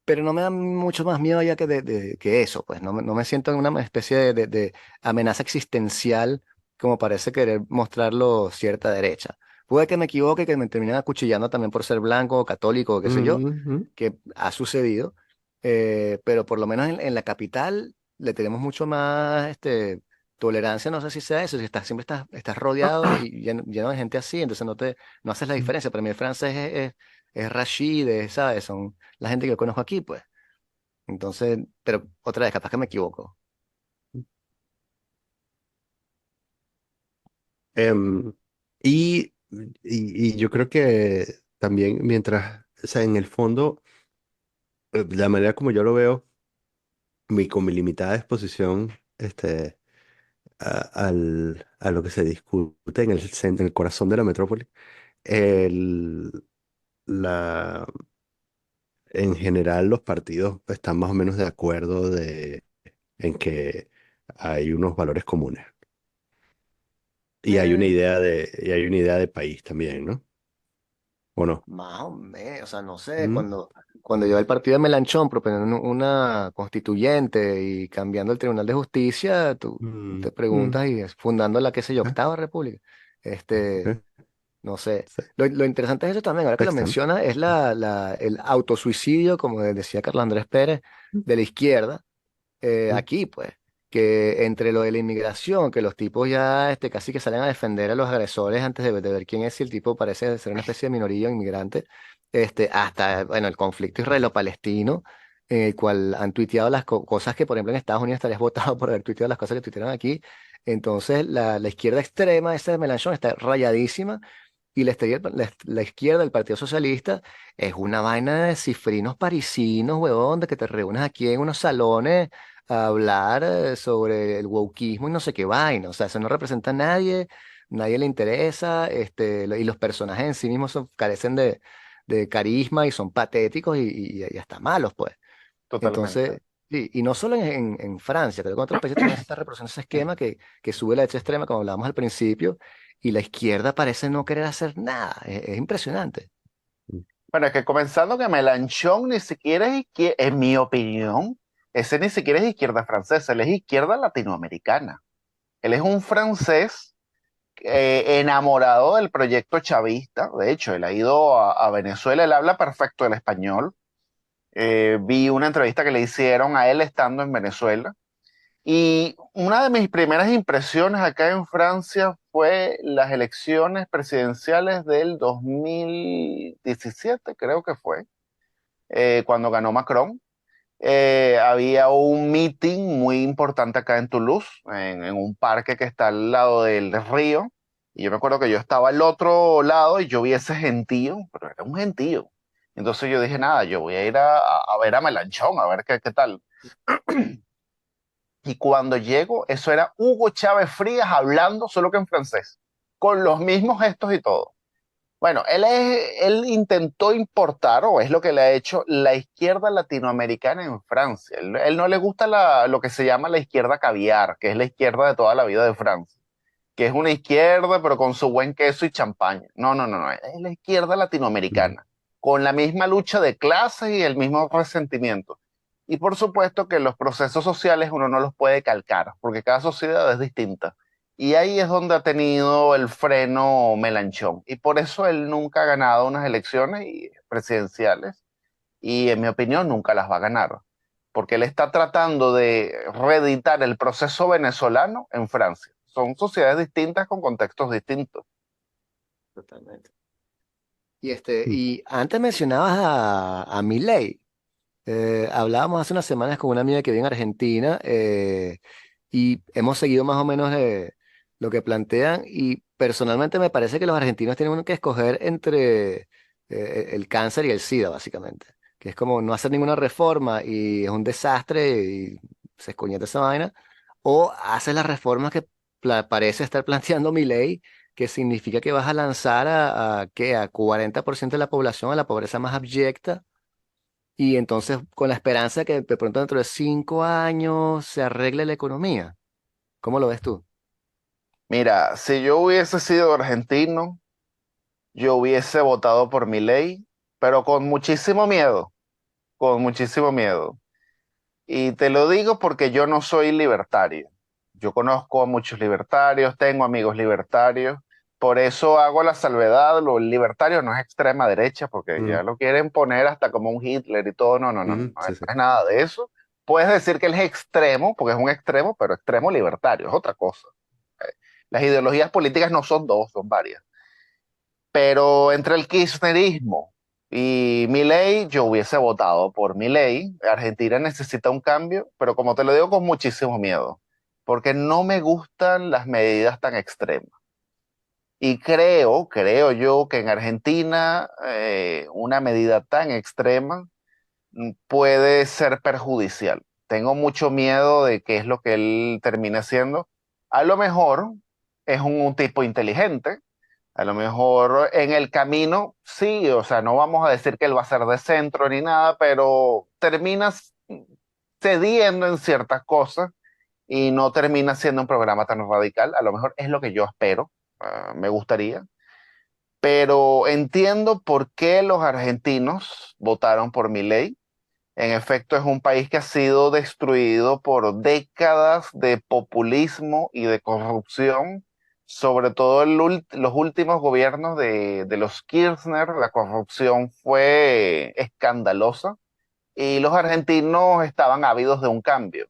pero no me da mucho más miedo ya que eso, pues no me siento en una especie de amenaza existencial como parece querer mostrarlo cierta derecha. Puede que me equivoque, que me terminen acuchillando también por ser blanco o católico o qué sé yo, ujú, que ha sucedido, pero por lo menos en la capital le tenemos mucho más tolerancia, no sé si sea eso, si siempre estás rodeado y lleno de gente así, entonces no haces la ujú. diferencia. Para mí el francés es Rashid, ¿sabes? Son la gente que yo conozco aquí, pues. Entonces, pero otra vez, capaz que me equivoco. Em, y, y yo creo que también mientras, o sea, en el fondo, la manera como yo lo veo, con mi limitada exposición, a lo que se discute en el centro, en el corazón de la metrópoli, el, la, en general los partidos están más o menos de acuerdo en que hay unos valores comunes Eh, y hay una idea de país también, ¿no? ¿O no? Más o menos, o sea, no sé, Mm, cuando llegó el partido de Melanchón proponiendo una constituyente y cambiando el Tribunal de Justicia, tú mm, te mm, preguntas y fundando la, qué sé yo, ah, octava república. Este, ok, no sé. sí, Lo interesante de eso también, ahora que lo sexta, ¿no? menciona, es el autosuicidio, como decía Carlos Andrés Pérez, Mm, de la izquierda mm, aquí, pues, que entre lo de la inmigración, que los tipos ya casi que salen a defender a los agresores antes de ver quién es, si el tipo parece ser una especie de minoría inmigrante, hasta, bueno, el conflicto israelo-palestino, en el cual han tuiteado las cosas que, por ejemplo, en Estados Unidos estarías votado por haber tuiteado las cosas que tuitearon aquí. Entonces, la izquierda extrema, esa de Mélenchon, está rayadísima. Y la izquierda del Partido Socialista es una vaina de cifrinos parisinos, huevón, de que te reúnes aquí en unos salones a hablar sobre el wokismo y no sé qué vaina. O sea, eso no representa a nadie. nadie le interesa, y los personajes en sí mismos carecen de carisma y son patéticos y hasta malos, pues. Totalmente. Entonces, sí, y no solo en Francia, creo que en otros países también se está reproduciendo ese esquema que sube la derecha extrema, como hablábamos al principio, y la izquierda parece no querer hacer nada. Es impresionante. Bueno, es que comenzando que Mélenchon ni siquiera es izquierda, en mi opinión, ese ni siquiera es izquierda francesa, él es izquierda latinoamericana. Él es un francés enamorado del proyecto chavista. De hecho, él ha ido a Venezuela, él habla perfecto el español. Vi una entrevista que le hicieron a él estando en Venezuela. Y una de mis primeras impresiones acá en Francia fue las elecciones presidenciales del 2017, creo que fue, cuando ganó Macron. Había un meeting muy importante acá en Toulouse, en un parque que está al lado del río. Y yo me acuerdo que yo estaba al otro lado y yo vi ese gentío, pero era un gentío. Entonces yo dije, nada, yo voy a ir a ver a Melanchón, a ver qué tal. Y cuando llego, eso era Hugo Chávez Frías hablando, solo que en francés, con los mismos gestos y todo. Bueno, él intentó importar, o es lo que le ha hecho, la izquierda latinoamericana en Francia. Él no le gusta lo que se llama la izquierda caviar, que es la izquierda de toda la vida de Francia, que es una izquierda, pero con su buen queso y champaña. No, no, no, no, es la izquierda Mm. latinoamericana, con la misma lucha de clases y el mismo resentimiento. Y por supuesto que los procesos sociales uno no los puede calcar, porque cada sociedad es distinta. Y ahí es donde ha tenido el freno Melanchón. Y por eso él nunca ha ganado unas elecciones presidenciales. Y en mi opinión nunca las va a ganar. Porque él está tratando de reeditar el proceso venezolano en Francia. Son sociedades distintas con contextos distintos. Totalmente. Y, Mm. y antes mencionabas a Milei. Hablábamos hace unas semanas con una amiga que vive en Argentina y hemos seguido más o menos lo que plantean y personalmente me parece que los argentinos tienen que escoger entre el cáncer y el SIDA, básicamente, que es como no hacer ninguna reforma y es un desastre y se escoñeta esa vaina, o haces las reformas que parece estar planteando Milei, que significa que vas a lanzar ¿qué? A 40% de la población a la pobreza más abyecta y entonces, con la esperanza de que de pronto dentro de 5 años se arregle la economía. ¿Cómo lo ves tú? Mira, si yo hubiese sido argentino, yo hubiese votado por Milei, pero con muchísimo miedo. Y te lo digo porque yo no soy libertario. Yo conozco a muchos libertarios, tengo amigos libertarios, por eso hago la salvedad, lo libertario no es extrema derecha, porque Mm. ya lo quieren poner hasta como un Hitler y todo, no, no, no, no, Mm. él Sí, sí. no es nada de eso. Puedes decir que él es extremo, porque es un extremo, pero extremo libertario, es otra cosa. Las ideologías políticas no son dos, son varias. Pero entre el kirchnerismo y Milei, yo hubiese votado por Milei. Argentina necesita un cambio, pero como te lo digo con muchísimo miedo, porque no me gustan las medidas tan extremas. Y creo yo que en Argentina una medida tan extrema puede ser perjudicial. Tengo mucho miedo de qué es lo que él termine haciendo. A lo mejor es un tipo inteligente, a lo mejor en el camino, sí, o sea, no vamos a decir que él va a ser de centro ni nada, pero terminas cediendo en ciertas cosas y no termina siendo un programa tan radical. A lo mejor es lo que yo espero, me gustaría, pero entiendo por qué los argentinos votaron por Milei. En efecto, es un país que ha sido destruido por décadas de populismo y de corrupción, sobre todo los últimos gobiernos de los Kirchner. La corrupción fue escandalosa y los argentinos estaban ávidos de un cambio.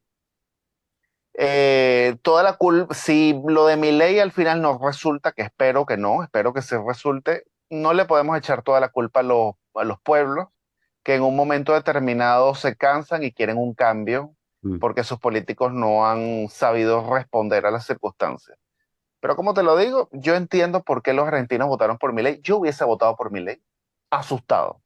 Toda la culpa, si lo de Milei al final no resulta, que espero que no, espero que se resulte, no le podemos echar toda la culpa a los pueblos que en un momento determinado se cansan y quieren un cambio Mm. porque sus políticos no han sabido responder a las circunstancias. Pero como te lo digo, yo entiendo por qué los argentinos votaron por Milei. Yo hubiese votado por Milei, asustado,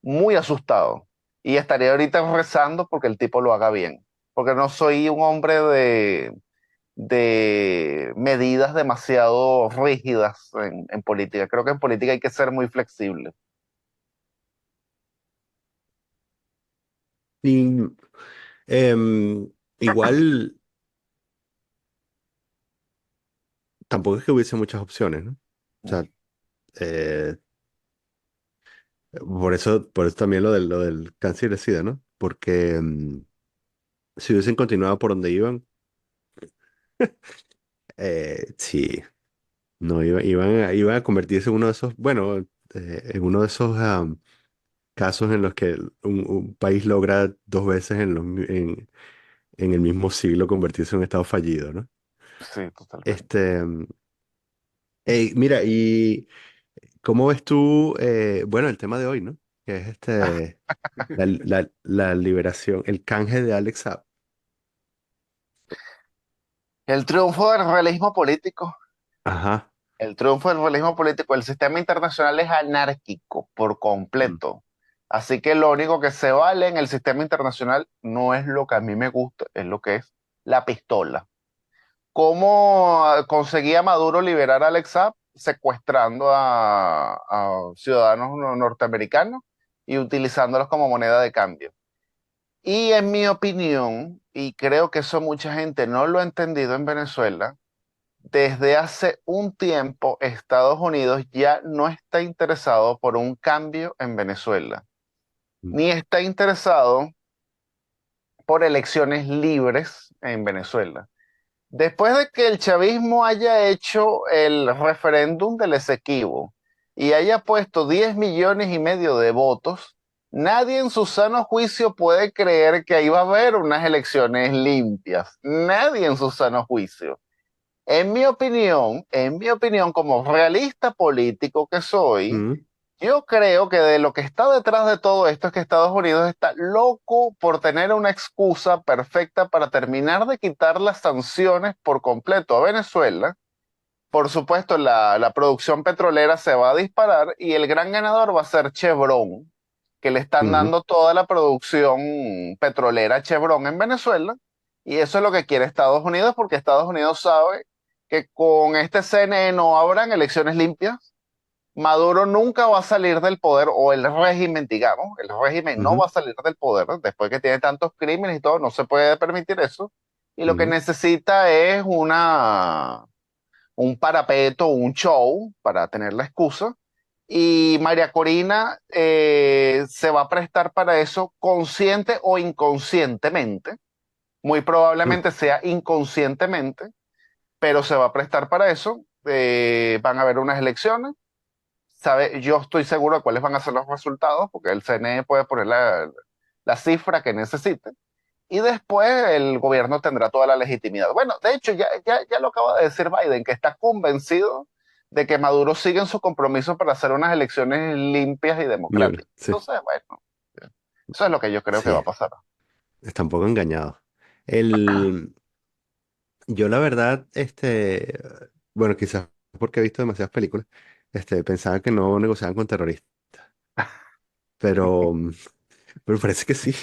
muy asustado. Y estaría ahorita rezando porque el tipo lo haga bien. Porque no soy un hombre de medidas demasiado rígidas en política. Creo que en política hay que ser muy flexible. Y igual tampoco es que hubiese muchas opciones, ¿no? O sea, eh, por eso también lo del cáncer y el SIDA, ¿no? Porque si hubiesen continuado por donde iban, sí, no iban a convertirse en uno de esos, bueno, en uno de esos casos en los que un país logra dos veces en el mismo siglo convertirse en un estado fallido, ¿no? Sí, totalmente. Este, mira, y ¿cómo ves tú, bueno, el tema de hoy, ¿no? Que es la liberación, el canje de Alex Saab. El triunfo del realismo político. Ajá. El triunfo del realismo político. El sistema internacional es anárquico por Mm, completo. Así que lo único que se vale en el sistema internacional no es lo que a mí me gusta, es lo que es la pistola. ¿Cómo conseguía Maduro liberar a Alex Saab? Secuestrando a ciudadanos norteamericanos y utilizándolos como moneda de cambio. Y en mi opinión, y creo que eso mucha gente no lo ha entendido en Venezuela, desde hace un tiempo Estados Unidos ya no está interesado por un cambio en Venezuela, mm, ni está interesado por elecciones libres en Venezuela. Después de que el chavismo haya hecho el referéndum del Esequibo y haya puesto 10,5 millones de votos, nadie en su sano juicio puede creer que ahí va a haber unas elecciones limpias. Nadie en su sano juicio. En mi opinión, como realista político que soy, mm, yo creo que de lo que está detrás de todo esto es que Estados Unidos está loco por tener una excusa perfecta para terminar de quitar las sanciones por completo a Venezuela. Por supuesto, la producción petrolera se va a disparar y el gran ganador va a ser Chevron, que le están ujú, dando toda la producción petrolera a Chevron en Venezuela. Y eso es lo que quiere Estados Unidos, porque Estados Unidos sabe que con este CNE no habrán elecciones limpias. Maduro nunca va a salir del poder, o el régimen, digamos, el régimen no ujú, va a salir del poder después que tiene tantos crímenes y todo, no se puede permitir eso. Y lo que ujú, necesita es un parapeto, un show para tener la excusa. Y María Corina se va a prestar para eso consciente o inconscientemente. Muy mm, probablemente sea inconscientemente, pero se va a prestar para eso. Van a haber unas elecciones, yo estoy seguro de cuáles van a ser los resultados, porque el CNE puede poner la cifra que necesite, y después el gobierno tendrá toda la legitimidad. Bueno, de hecho, ya lo acaba de decir Biden, que está convencido de que Maduro sigue en su compromiso para hacer unas elecciones limpias y libre, democráticas. sí, Entonces, bueno, eso es lo que yo creo que va sí, a pasar. está un poco engañado. El, yo la verdad, bueno, quizás porque he visto demasiadas películas, pensaba que no negociaban con terroristas, pero, pero parece que sí.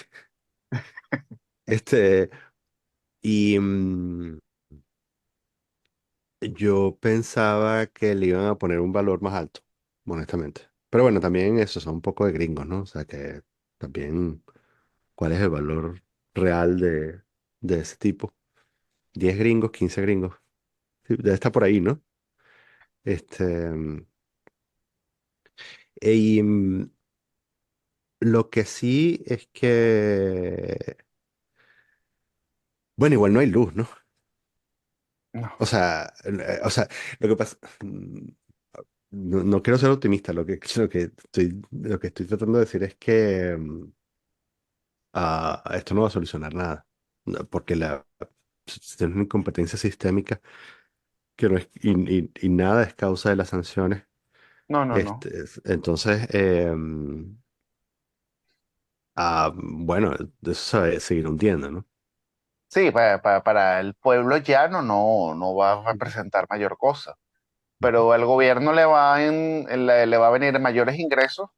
Este, y yo pensaba que le iban a poner un valor más alto, honestamente. Pero bueno, también eso son un poco de gringos, ¿no? O sea que también, ¿cuál es el valor real de ese tipo? 10 gringos, 15 gringos. Sí, debe estar por ahí, ¿no? Este, y lo que sí es que, bueno, igual no hay luz, ¿no? No, O sea, lo que pasa, no quiero ser optimista, lo que estoy tratando de decir es que esto no va a solucionar nada, no, porque es una incompetencia sistémica que no es, y nada es causa de las sanciones. no, no, no. Entonces, bueno, eso se va a seguir hundiendo, ¿no? Sí, para el pueblo llano no va a representar mayor cosa, Ujú. pero al gobierno le va a venir mayores ingresos.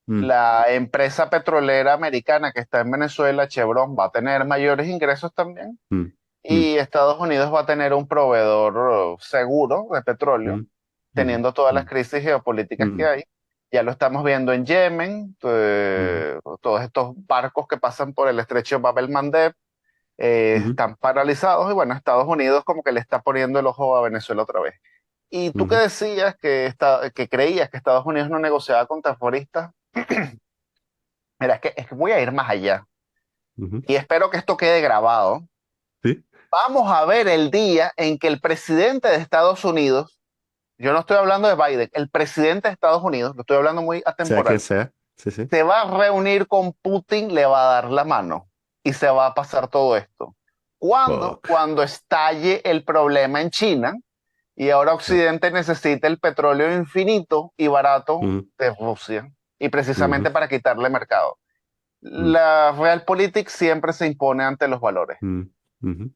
Mm, La empresa petrolera americana que está en Venezuela, Chevron, va a tener mayores ingresos también. mm, mm, y Estados Unidos va a tener un proveedor seguro de petróleo, mm, mm, teniendo todas las mm, crisis geopolíticas que mm, hay. Ya lo estamos viendo en Yemen, mm, todos estos barcos que pasan por el estrecho Bab el-Mandeb mm, están paralizados y bueno, Estados Unidos como que le está poniendo el ojo a Venezuela otra vez. Y tú que mm, decías que creías que Estados Unidos no negociaba con terroristas, mira, es que voy a ir más allá mm, y espero que esto quede grabado. sí, Vamos a ver el día en que el presidente de Estados Unidos, yo no estoy hablando de Biden, el presidente de Estados Unidos, lo estoy hablando muy sea quien atemporal, sea, sí, sí. se va a reunir con Putin, le va a dar la mano y se va a pasar todo esto. ¿Cuándo? Fuck. Cuando estalle el problema en China y ahora Ah, Occidente necesita el petróleo infinito y barato mm, de Rusia y mhm, precisamente para quitarle mercado. mm, La Realpolitik siempre se impone ante los valores. mm, mhm.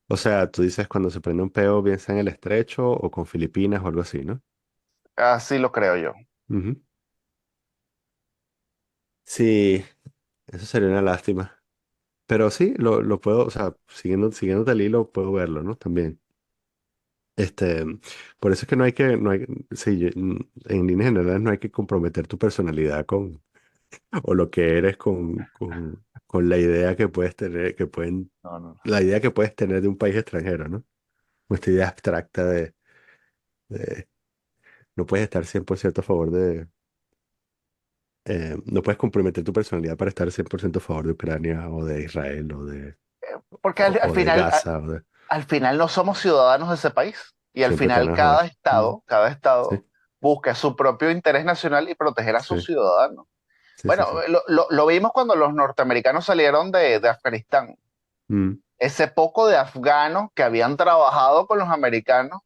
O sea, tú dices cuando se prende un peo, bien sea en el estrecho o con Filipinas o algo así, ¿no? Así lo creo yo. Ujú. Sí, eso sería una lástima. Pero sí, lo puedo, o sea, siguiendo el hilo, puedo verlo, ¿no? También. Este, por eso es que sí, en líneas generales no hay que comprometer tu personalidad o lo que eres con la idea que puedes tener, No, no. la idea que puedes tener de un país extranjero, ¿no? Esta idea abstracta de no puedes estar 100% a favor no puedes comprometer tu personalidad para estar 100% a favor de Ucrania o de Israel Porque al o de final, Gaza o de al final no somos ciudadanos de ese país. Y al siempre te final van a joder. cada Sí, estado busca su propio interés nacional y proteger a sus sí, ciudadanos. sí, sí, Bueno, sí. lo vimos cuando los norteamericanos salieron de Afganistán. Mm, Ese poco de afganos que habían trabajado con los americanos,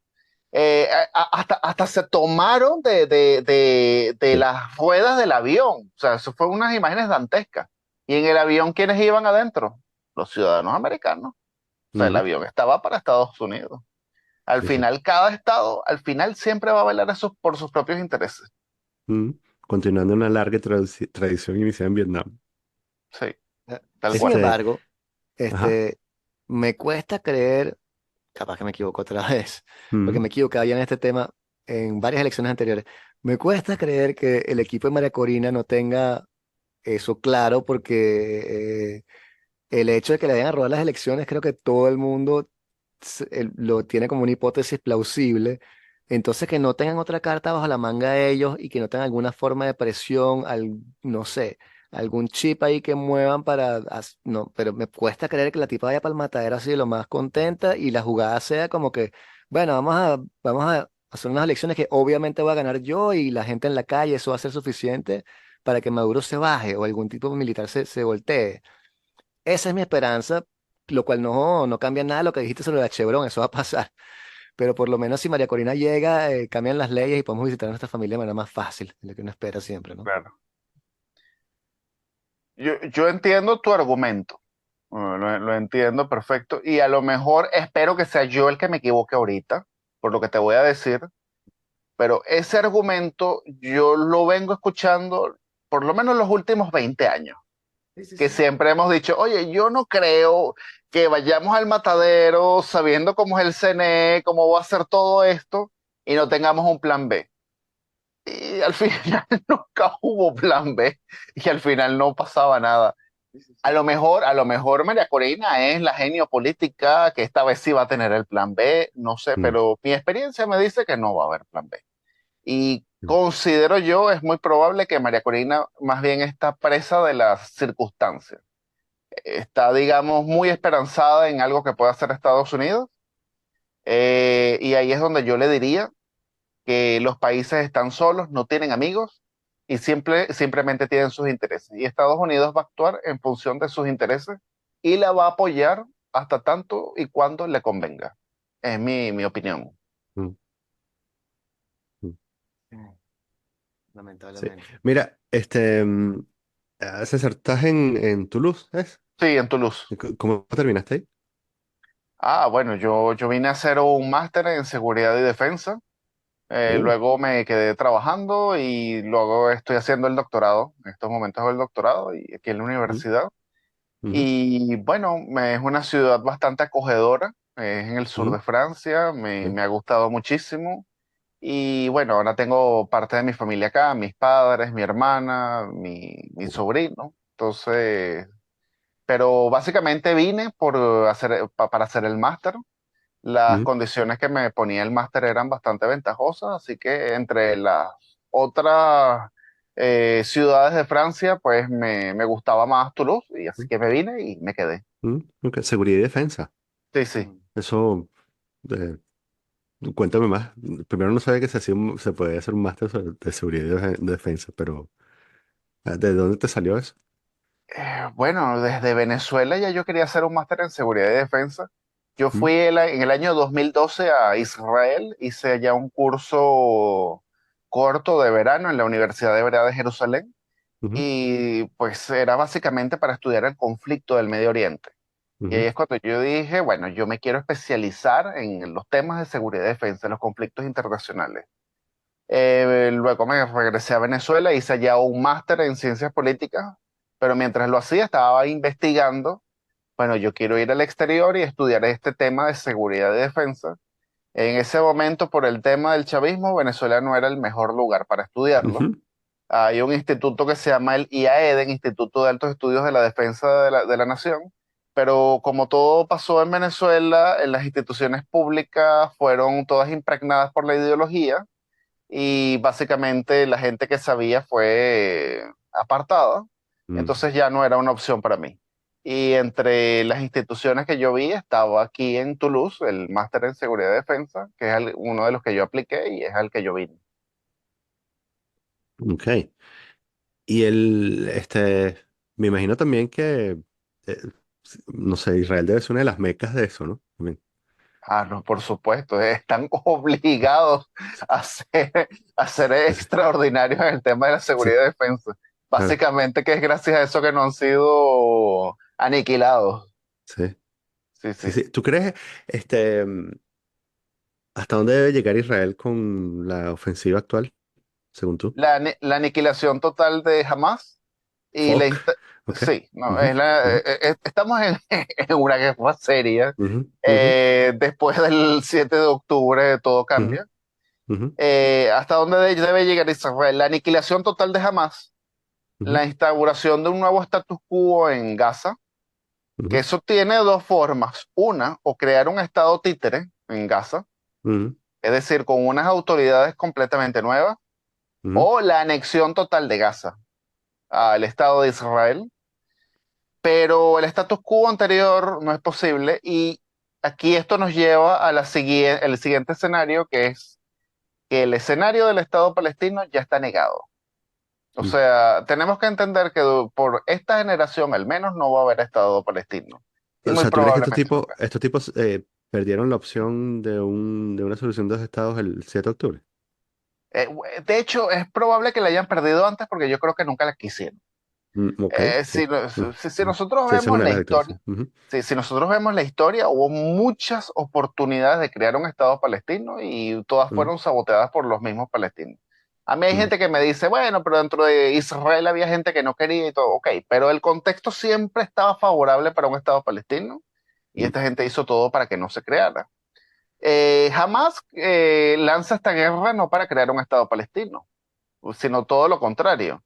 hasta se tomaron de sí. las ruedas del avión. O sea, eso fue unas imágenes dantescas. Y en el avión, ¿quiénes iban adentro? Los ciudadanos americanos. O sea, el Mm, avión estaba para Estados Unidos. Al sí, sí. final, cada estado, al final siempre va a velar eso por sus propios intereses. Mm, continuando una larga tradición iniciada en Vietnam. Sí, tal Sin cual. Este, embargo, ajá. este, me cuesta creer, capaz que me equivoco otra vez, porque Mm, me equivoqué ya en este tema en varias elecciones anteriores. Me cuesta creer que el equipo de María Corina no tenga eso claro, porque el hecho de que le vayan a robar las elecciones, creo que todo el mundo lo tiene como una hipótesis plausible. Entonces, que no tengan otra carta bajo la manga de ellos y que no tengan alguna forma de presión, no sé, algún chip ahí que muevan no, pero me cuesta creer que la tipa vaya para el matadero así de lo más contenta y la jugada sea como que, bueno, vamos a hacer unas elecciones que obviamente voy a ganar yo y la gente en la calle, eso va a ser suficiente para que Maduro se baje o algún tipo militar se voltee. Esa es mi esperanza, lo cual no cambia nada de lo que dijiste sobre la Chevron, eso va a pasar. Pero por lo menos si María Corina llega, cambian las leyes y podemos visitar a nuestra familia de manera más fácil, de lo que uno espera siempre, ¿no? Claro. Yo entiendo tu argumento, lo entiendo perfecto y a lo mejor espero que sea yo el que me equivoque ahorita, por lo que te voy a decir, pero ese argumento yo lo vengo escuchando por lo menos los últimos 20 años, Sí, sí, que sí. siempre hemos dicho, oye, yo no creo que vayamos al matadero sabiendo cómo es el CNE, cómo va a ser todo esto y no tengamos un plan B. Y al final nunca hubo plan B y al final no pasaba nada. Sí, sí, sí. A lo mejor María Corina es la genio política que esta vez sí va a tener el plan B, no sé, mm, pero mi experiencia me dice que no va a haber plan B. Y mm, considero yo, es muy probable que María Corina más bien está presa de las circunstancias. Está, digamos, muy esperanzada en algo que pueda hacer Estados Unidos. Y ahí es donde yo le diría que los países están solos, no tienen amigos y simplemente tienen sus intereses. Y Estados Unidos va a actuar en función de sus intereses y la va a apoyar hasta tanto y cuando le convenga. Es mi opinión. mm, mm. Mm, Sí. lamentablemente. Mira, César, estás en Toulouse, ¿es? Sí, en Toulouse. ¿Cómo terminaste ahí? Bueno, yo vine a hacer un máster en seguridad y defensa. Oh, Luego me quedé trabajando y luego estoy haciendo el doctorado. En estos momentos hago el doctorado y aquí en la mm, universidad. ujú, Y bueno, es una ciudad bastante acogedora, es en el sur ujú, de Francia, sí, me ha gustado muchísimo. Y bueno, ahora tengo parte de mi familia acá, mis padres, mi hermana, mi sobrino. Entonces, pero básicamente vine por para hacer el máster. Las ujú, condiciones que me ponía el máster eran bastante ventajosas, así que entre las otras ciudades de Francia, pues me gustaba más Toulouse, y así ujú, que me vine y me quedé. ok. Seguridad y defensa. Sí, sí. Eso, eh, cuéntame más. Primero no sabía que se podía hacer un máster de seguridad y defensa, pero ¿de dónde te salió eso? Bueno, desde Venezuela ya yo quería hacer un máster en seguridad y defensa. Yo Ujú, fui en el año 2012 a Israel, hice allá un curso corto de verano en la Universidad Hebrea de Jerusalén, ujú, y pues era básicamente para estudiar el conflicto del Medio Oriente. Y ahí ujú, es cuando yo dije, bueno, yo me quiero especializar en los temas de seguridad y defensa, en los conflictos internacionales. Luego me regresé a Venezuela, hice allá un máster en ciencias políticas, pero mientras lo hacía estaba investigando, bueno, yo quiero ir al exterior y estudiar este tema de seguridad y defensa. En ese momento, por el tema del chavismo, Venezuela no era el mejor lugar para estudiarlo. ujú, Hay un instituto que se llama el IAEDEN, Instituto de Altos Estudios de la Defensa de la Nación, pero como todo pasó en Venezuela, en las instituciones públicas fueron todas impregnadas por la ideología, y básicamente la gente que sabía fue apartada, mm, entonces ya no era una opción para mí. Y entre las instituciones que yo vi estaba aquí en Toulouse el máster en seguridad y defensa, que es uno de los que yo apliqué y es al que yo vine. ok. Y me imagino también que, eh, no sé, Israel debe ser una de las mecas de eso, ¿no? También. Ah, no, por supuesto, están obligados a ser, a ser Sí, extraordinarios en el tema de la sí, seguridad y defensa. claro, Básicamente que es gracias a eso que no han sido aniquilados. sí, Sí, sí, sí. sí. ¿Tú crees, este, hasta dónde debe llegar Israel con la ofensiva actual, según tú? La aniquilación total de Hamas y Fuck, ok. sí, no, Ujú, ujú, estamos en, en una guerra seria. ujú, ujú, Después del 7 de octubre todo ujú, cambia. ujú, ¿Hasta dónde debe llegar Israel? La aniquilación total de Hamas, ujú, la instauración de un nuevo status quo en Gaza, que ujú, eso tiene dos formas. Una, o crear un estado títere en Gaza, ujú, es decir, con unas autoridades completamente nuevas, ujú. o la anexión total de Gaza al Estado de Israel. Pero el status quo anterior no es posible, y aquí esto nos lleva a el siguiente escenario, que es que el escenario del Estado palestino ya está negado. O Mm. sea, tenemos que entender que por esta generación al menos no va a haber Estado palestino, y O muy sea, ¿tú crees que probablemente nunca. estos tipos perdieron la opción de una solución de dos estados el 7 de octubre? De hecho, es probable que la hayan perdido antes, porque yo creo que nunca la quisieron. Ok, sí. Si, no- Mm, si mm. nosotros Sí, esa es vemos una de la las lecturas, historia, sí. Ujú, si nosotros vemos la historia, hubo muchas oportunidades de crear un Estado palestino y todas ujú, fueron saboteadas por los mismos palestinos. A mí hay ujú, gente que me dice, bueno, pero dentro de Israel había gente que no quería y todo, ok, pero el contexto siempre estaba favorable para un Estado palestino, y ujú. esta gente hizo todo para que no se creara. Jamás lanza esta guerra no para crear un Estado palestino, sino todo lo contrario.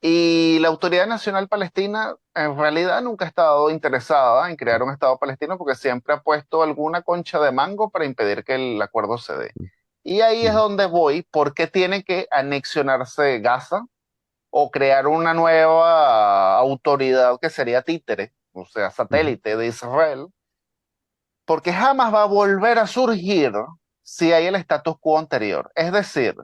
Y la Autoridad Nacional Palestina en realidad nunca ha estado interesada en crear un Estado palestino, porque siempre ha puesto alguna concha de mango para impedir que el acuerdo se dé. Y ahí es Ujú, donde voy: ¿por qué tiene que anexionarse Gaza o crear una nueva autoridad que sería títere, o sea, ujú, satélite de Israel? Porque jamás va a volver a surgir si hay el status quo anterior. Es decir,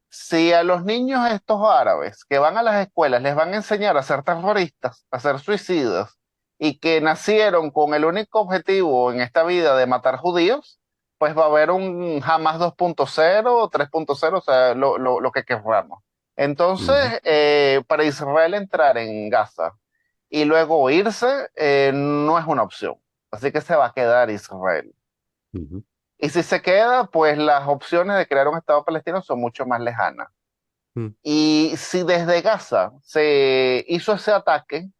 si a los niños estos árabes que van a las escuelas les van a enseñar a ser terroristas, a ser suicidas, y que nacieron con el único objetivo en esta vida de matar judíos, pues va a haber un Hamas 2.0 o 3.0, o sea, lo que querramos. ujú, Entonces, para Israel entrar en Gaza y luego irse, no es una opción. Así que se va a quedar Israel. ujú, Y si se queda, pues las opciones de crear un Estado palestino son mucho más lejanas. ujú, Y si desde Gaza se hizo ese ataque,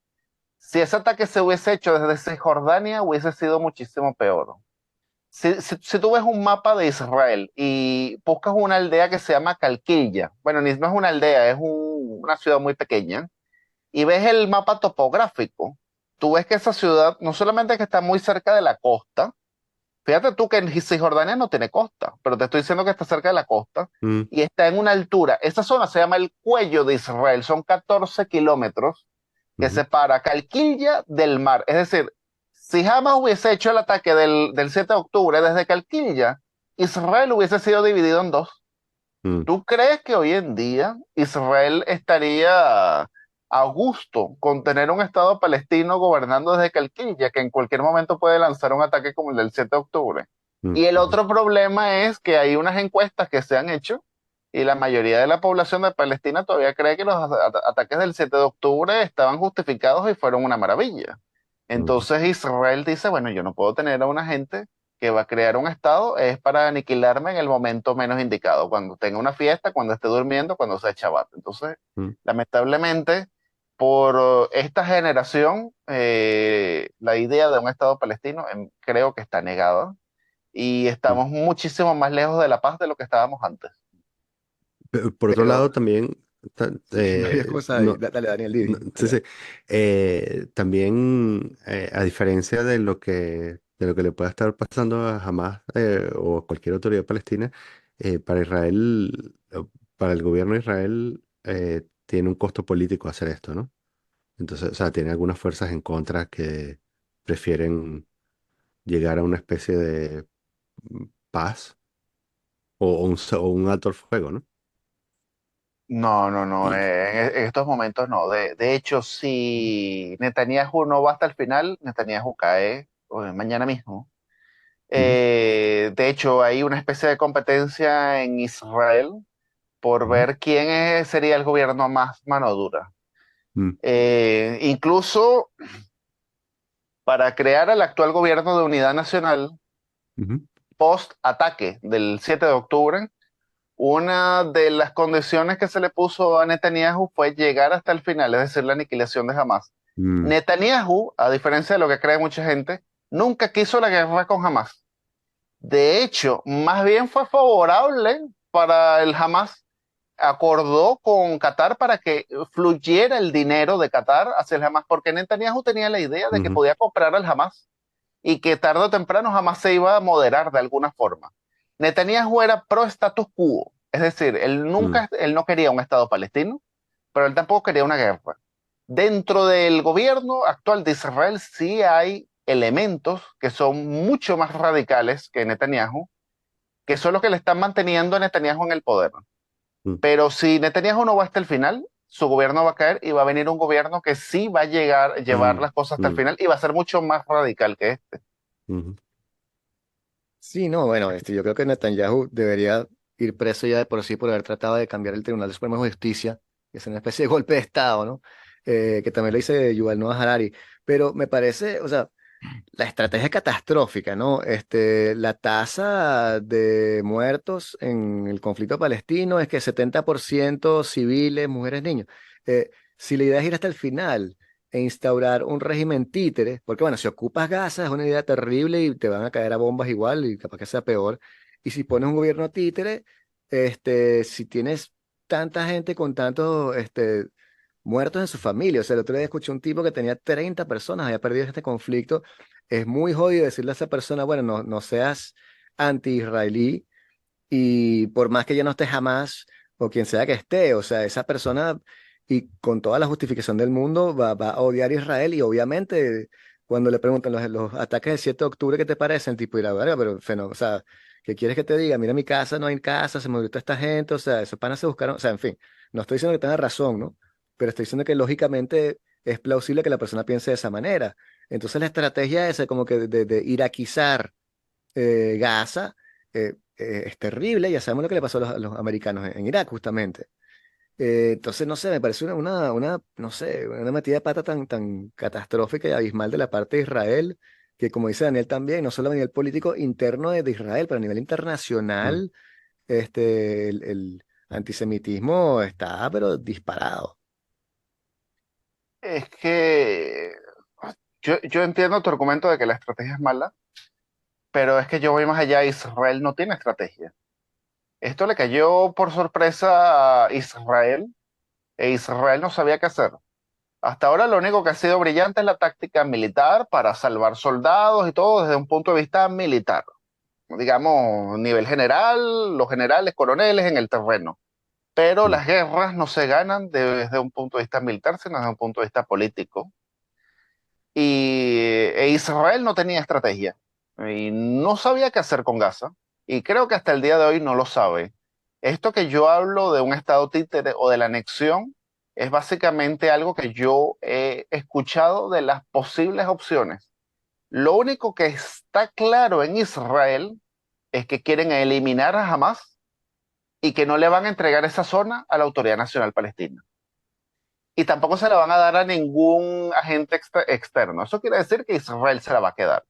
Si ese ataque se hubiese hecho desde Cisjordania, hubiese sido muchísimo peor. Si tú ves un mapa de Israel y buscas una aldea que se llama Calquilla, bueno, ni no es una aldea, es una ciudad muy pequeña, y ves el mapa topográfico, tú ves que esa ciudad no solamente que está muy cerca de la costa, fíjate tú que en Cisjordania no tiene costa, pero te estoy diciendo que está cerca de la costa Mm, y está en una altura. Esa zona se llama el cuello de Israel, son 14 kilómetros que ujú, separa Calquilla del mar. Es decir, si Hamas hubiese hecho el ataque del 7 de octubre desde Calquilla, Israel hubiese sido dividido en dos. mm. ¿Tú crees que hoy en día Israel estaría a gusto con tener un Estado palestino gobernando desde Calquilla, que en cualquier momento puede lanzar un ataque como el del 7 de octubre? Mm, Y el ujú, otro problema es que hay unas encuestas que se han hecho y la mayoría de la población de Palestina todavía cree que los ataques del 7 de octubre estaban justificados y fueron una maravilla. ujú, Entonces Israel dice, bueno, yo no puedo tener a una gente que va a crear un estado, es para aniquilarme en el momento menos indicado, cuando tenga una fiesta, cuando esté durmiendo, cuando sea Shabbat. Entonces, mm, lamentablemente, por esta generación, la idea de un estado palestino creo que está negada y mm. estamos muchísimo más lejos de la paz de lo que estábamos antes. Por otro Pero lado, también, sí, varias cosas ahí. no, Dale, Daniel, Didi. sí, Dale. sí. También, a diferencia de lo que le pueda estar pasando a Hamas o a cualquier autoridad palestina, para Israel, para el gobierno de Israel, tiene un costo político hacer esto, ¿no? Entonces, o sea, tiene algunas fuerzas en contra que prefieren llegar a una especie de paz o un alto el fuego, ¿no? No, no, no, en estos momentos no. De hecho, si Netanyahu no va hasta el final, Netanyahu cae mañana mismo. Ujú, De hecho, hay una especie de competencia en Israel por ujú, ver sería el gobierno más mano dura. mm, Incluso para crear el actual gobierno de unidad nacional ujú, post-ataque del 7 de octubre, una de las condiciones que se le puso a Netanyahu fue llegar hasta el final, es decir, la aniquilación de Hamas. mm, Netanyahu, a diferencia de lo que cree mucha gente, nunca quiso la guerra con Hamas. De hecho, más bien fue favorable para el Hamas. Acordó con Qatar para que fluyera el dinero de Qatar hacia el Hamas, porque Netanyahu tenía la idea de que ujú, podía comprar al Hamas y que tarde o temprano Hamas se iba a moderar de alguna forma. Netanyahu era pro status quo, es decir, mm, él no quería un Estado palestino, pero él tampoco quería una guerra. Dentro del gobierno actual de Israel sí hay elementos que son mucho más radicales que Netanyahu, que son los que le están manteniendo a Netanyahu en el poder. mm, Pero si Netanyahu no va hasta el final, su gobierno va a caer y va a venir un gobierno que sí va a llevar mm, las cosas hasta el mm, final y va a ser mucho más radical que este. ujú. Sí, no, bueno, yo creo que Netanyahu debería ir preso ya de por sí por haber tratado de cambiar el Tribunal Supremo de Justicia, que es una especie de golpe de Estado, ¿no? Que también lo dice Yuval Noah Harari. Pero me parece, o sea, la estrategia catastrófica, ¿no? La tasa de muertos en el conflicto palestino es que 70% civiles, mujeres, niños. Si la idea es ir hasta el final e instaurar un régimen títere, porque bueno, si ocupas Gaza es una idea terrible y te van a caer a bombas igual y capaz que sea peor. Y si pones un gobierno títere, si tienes tanta gente con tantos, muertos en su familia. O sea, el otro día escuché un tipo que tenía 30 personas, había perdido este conflicto. Es muy jodido decirle a esa persona, bueno, no seas anti-israelí y por más que ya no esté jamás o quien sea que esté, o sea, esa persona y con toda la justificación del mundo va a odiar a Israel y obviamente cuando le preguntan los ataques del 7 de octubre, ¿qué te parecen? Tipo, ir a verga, pero o sea, ¿qué quieres que te diga? Mira mi casa, no hay casa, se murió toda esta gente, o sea, esos panas se buscaron, o sea, en fin, no estoy diciendo que tenga razón, ¿no? Pero estoy diciendo que lógicamente es plausible que la persona piense de esa manera. Entonces la estrategia esa como que de iraquizar Gaza es terrible, ya sabemos lo que le pasó a los americanos en Irak justamente. Entonces, no sé, me parece no sé, una metida de pata tan catastrófica y abismal de la parte de Israel, que como dice Daniel también, no solo a nivel político interno de Israel, pero a nivel Mm. internacional, el antisemitismo está, pero disparado. Es que yo entiendo tu argumento de que la estrategia es mala, pero es que yo voy más allá. Israel no tiene estrategia. Esto le cayó por sorpresa a Israel e Israel no sabía qué hacer. Hasta ahora lo único que ha sido brillante es la táctica militar para salvar soldados y todo desde un punto de vista militar. Digamos, nivel general, los generales, coroneles en el terreno. Pero Mm, las guerras no se ganan desde un punto de vista militar, sino desde un punto de vista político. E Israel no tenía estrategia y no sabía qué hacer con Gaza. Y creo que hasta el día de hoy no lo sabe. Esto que yo hablo de un estado títere o de la anexión es básicamente algo que yo he escuchado de las posibles opciones. Lo único que está claro en Israel es que quieren eliminar a Hamas y que no le van a entregar esa zona a la Autoridad Nacional Palestina. Y tampoco se la van a dar a ningún agente externo. Eso quiere decir que Israel se la va a quedar.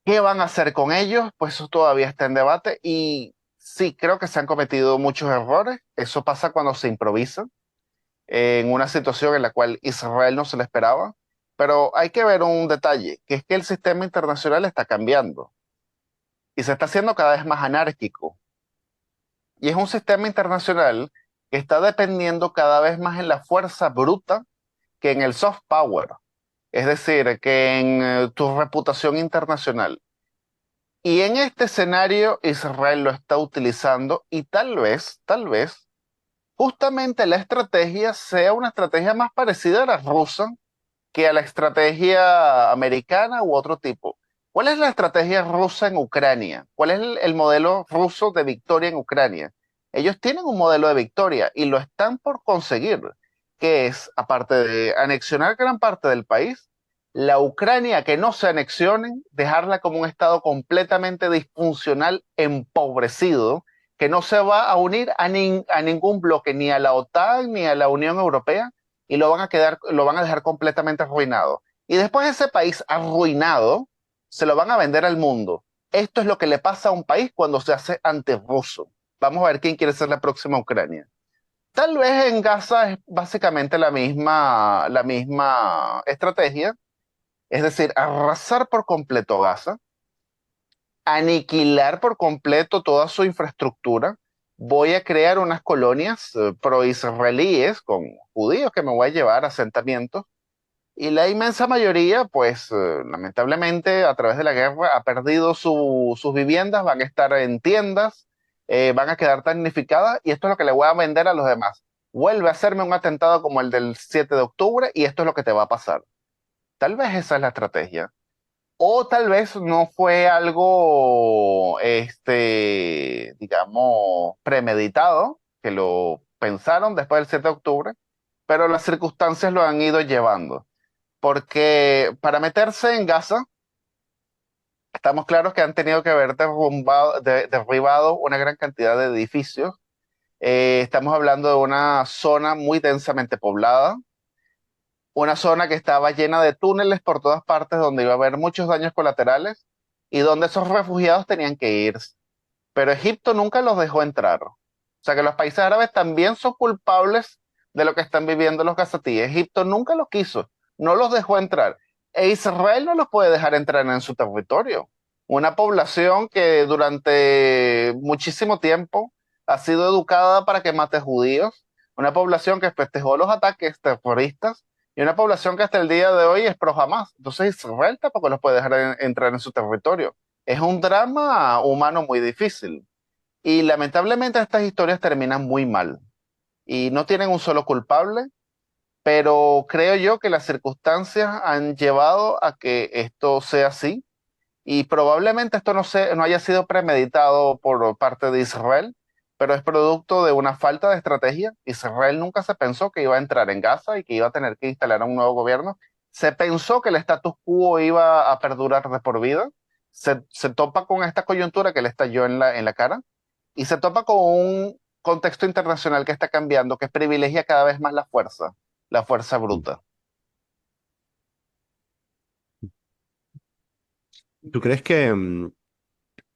¿Qué van a hacer con ellos? Pues eso todavía está en debate y sí, creo que se han cometido muchos errores. Eso pasa cuando se improvisa en una situación en la cual Israel no se la esperaba. Pero hay que ver un detalle, que es que el sistema internacional está cambiando y se está haciendo cada vez más anárquico. Y es un sistema internacional que está dependiendo cada vez más en la fuerza bruta que en el soft power, es decir, que en tu reputación internacional. Y en este escenario Israel lo está utilizando y tal vez, justamente la estrategia sea una estrategia más parecida a la rusa que a la estrategia americana u otro tipo. ¿Cuál es la estrategia rusa en Ucrania? ¿Cuál es el modelo ruso de victoria en Ucrania? Ellos tienen un modelo de victoria y lo están por conseguir, que es, aparte de anexionar gran parte del país, la Ucrania que no se anexionen, dejarla como un estado completamente disfuncional, empobrecido, que no se va a unir a ningún bloque, ni a la OTAN ni a la Unión Europea, y lo van a dejar completamente arruinado. Y después ese país arruinado se lo van a vender al mundo. Esto es lo que le pasa a un país cuando se hace antirruso. Vamos a ver quién quiere ser la próxima Ucrania. Tal vez en Gaza es básicamente la misma estrategia, es decir, arrasar por completo Gaza, aniquilar por completo toda su infraestructura. Voy a crear unas colonias pro-israelíes con judíos que me voy a llevar a asentamientos y la inmensa mayoría, pues lamentablemente a través de la guerra ha perdido sus viviendas, van a estar en tiendas, van a quedar damnificadas y esto es lo que le voy a vender a los demás. Vuelve a hacerme un atentado como el del 7 de octubre y esto es lo que te va a pasar. Tal vez esa es la estrategia. O tal vez no fue algo, digamos, premeditado, que lo pensaron después del 7 de octubre, pero las circunstancias lo han ido llevando. Porque para meterse en Gaza, estamos claros que han tenido que haber derribado una gran cantidad de edificios. Estamos hablando de una zona muy densamente poblada, una zona que estaba llena de túneles por todas partes donde iba a haber muchos daños colaterales y donde esos refugiados tenían que irse. Pero Egipto nunca los dejó entrar. O sea que los países árabes también son culpables de lo que están viviendo los gazatíes. Egipto nunca los quiso, no los dejó entrar. E Israel no los puede dejar entrar en su territorio. Una población que durante muchísimo tiempo ha sido educada para que mate judíos, una población que festejó los ataques terroristas y una población que hasta el día de hoy es pro Hamas. Entonces Israel tampoco los puede dejar entrar en su territorio. Es un drama humano muy difícil. Y lamentablemente estas historias terminan muy mal y no tienen un solo culpable, pero creo yo que las circunstancias han llevado a que esto sea así y probablemente esto no haya sido premeditado por parte de Israel, pero es producto de una falta de estrategia. Israel nunca se pensó que iba a entrar en Gaza y que iba a tener que instalar un nuevo gobierno. Se pensó que el status quo iba a perdurar de por vida. Se topa con esta coyuntura que le estalló en la cara y se topa con un contexto internacional que está cambiando, que privilegia cada vez más la fuerza mm. bruta. ¿Tú crees que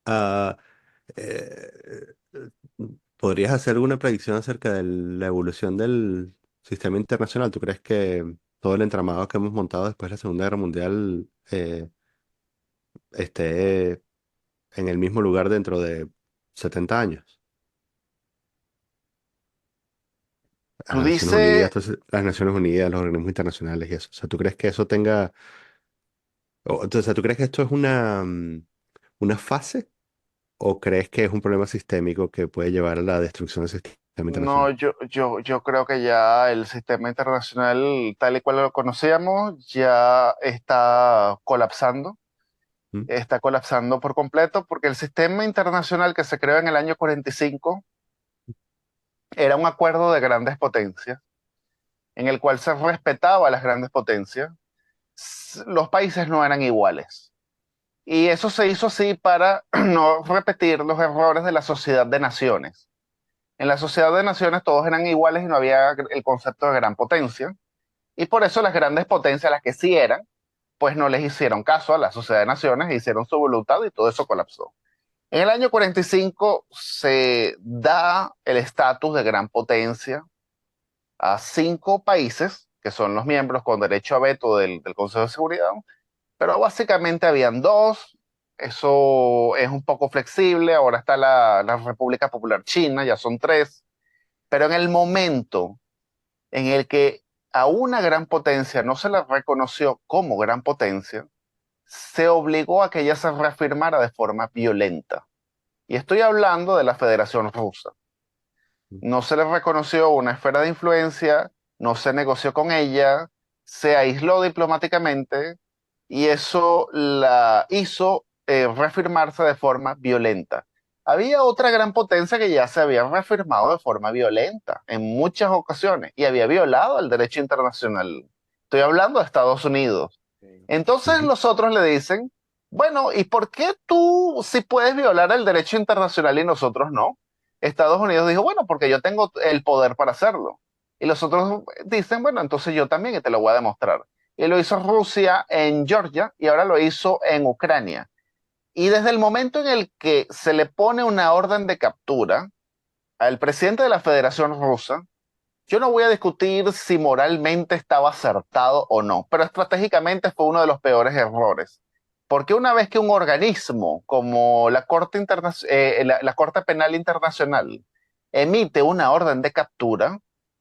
ah, eh, podrías hacer alguna predicción acerca de la evolución del sistema internacional? ¿Tú crees que todo el entramado que hemos montado después de la Segunda Guerra Mundial esté en el mismo lugar dentro de 70 años. Tú Las Naciones Unidas, dices, las Naciones Unidas, los organismos internacionales y eso. O sea, ¿tú crees que eso tenga, o sea, ¿tú crees que esto es una fase o crees que es un problema sistémico que puede llevar a la destrucción del sistema no, internacional? yo creo que ya el sistema internacional, tal y cual lo conocíamos, ya ¿Mm? está colapsando por completo, porque el sistema internacional que se creó en el año 45 era un acuerdo de grandes potencias, en el cual se respetaba a las grandes potencias. Los países no eran iguales. Y eso se hizo así para no repetir los errores de la sociedad de naciones. En la sociedad de naciones todos eran iguales y no había el concepto de gran potencia. Y por eso las grandes potencias, las que sí eran, pues no les hicieron caso a la sociedad de naciones, e hicieron su voluntad y todo eso colapsó. En el año 45 se da el estatus de gran potencia a 5 países, que son los miembros con derecho a veto del Consejo de Seguridad, pero básicamente habían dos. Eso es un poco flexible. Ahora está la República Popular China, ya son 3. Pero en el momento en el que a una gran potencia no se la reconoció como gran potencia, se obligó a que ella se reafirmara de forma violenta. Y estoy hablando de la Federación Rusa. No se le reconoció una esfera de influencia, no se negoció con ella, se aisló diplomáticamente y eso la hizo reafirmarse de forma violenta. Había otra gran potencia que ya se había reafirmado de forma violenta en muchas ocasiones y había violado el derecho internacional. Estoy hablando de Estados Unidos. Ok. Entonces Ujú. los otros le dicen, bueno, ¿y por qué tú sí puedes violar el derecho internacional y nosotros no? Estados Unidos dijo, bueno, porque yo tengo el poder para hacerlo. Y los otros dicen, bueno, entonces yo también y te lo voy a demostrar. Y lo hizo Rusia en Georgia y ahora lo hizo en Ucrania. Y desde el momento en el que se le pone una orden de captura al presidente de la Federación Rusa, yo no voy a discutir si moralmente estaba acertado o no, pero estratégicamente fue uno de los peores errores. Porque una vez que un organismo como la Corte Penal Internacional emite una orden de captura,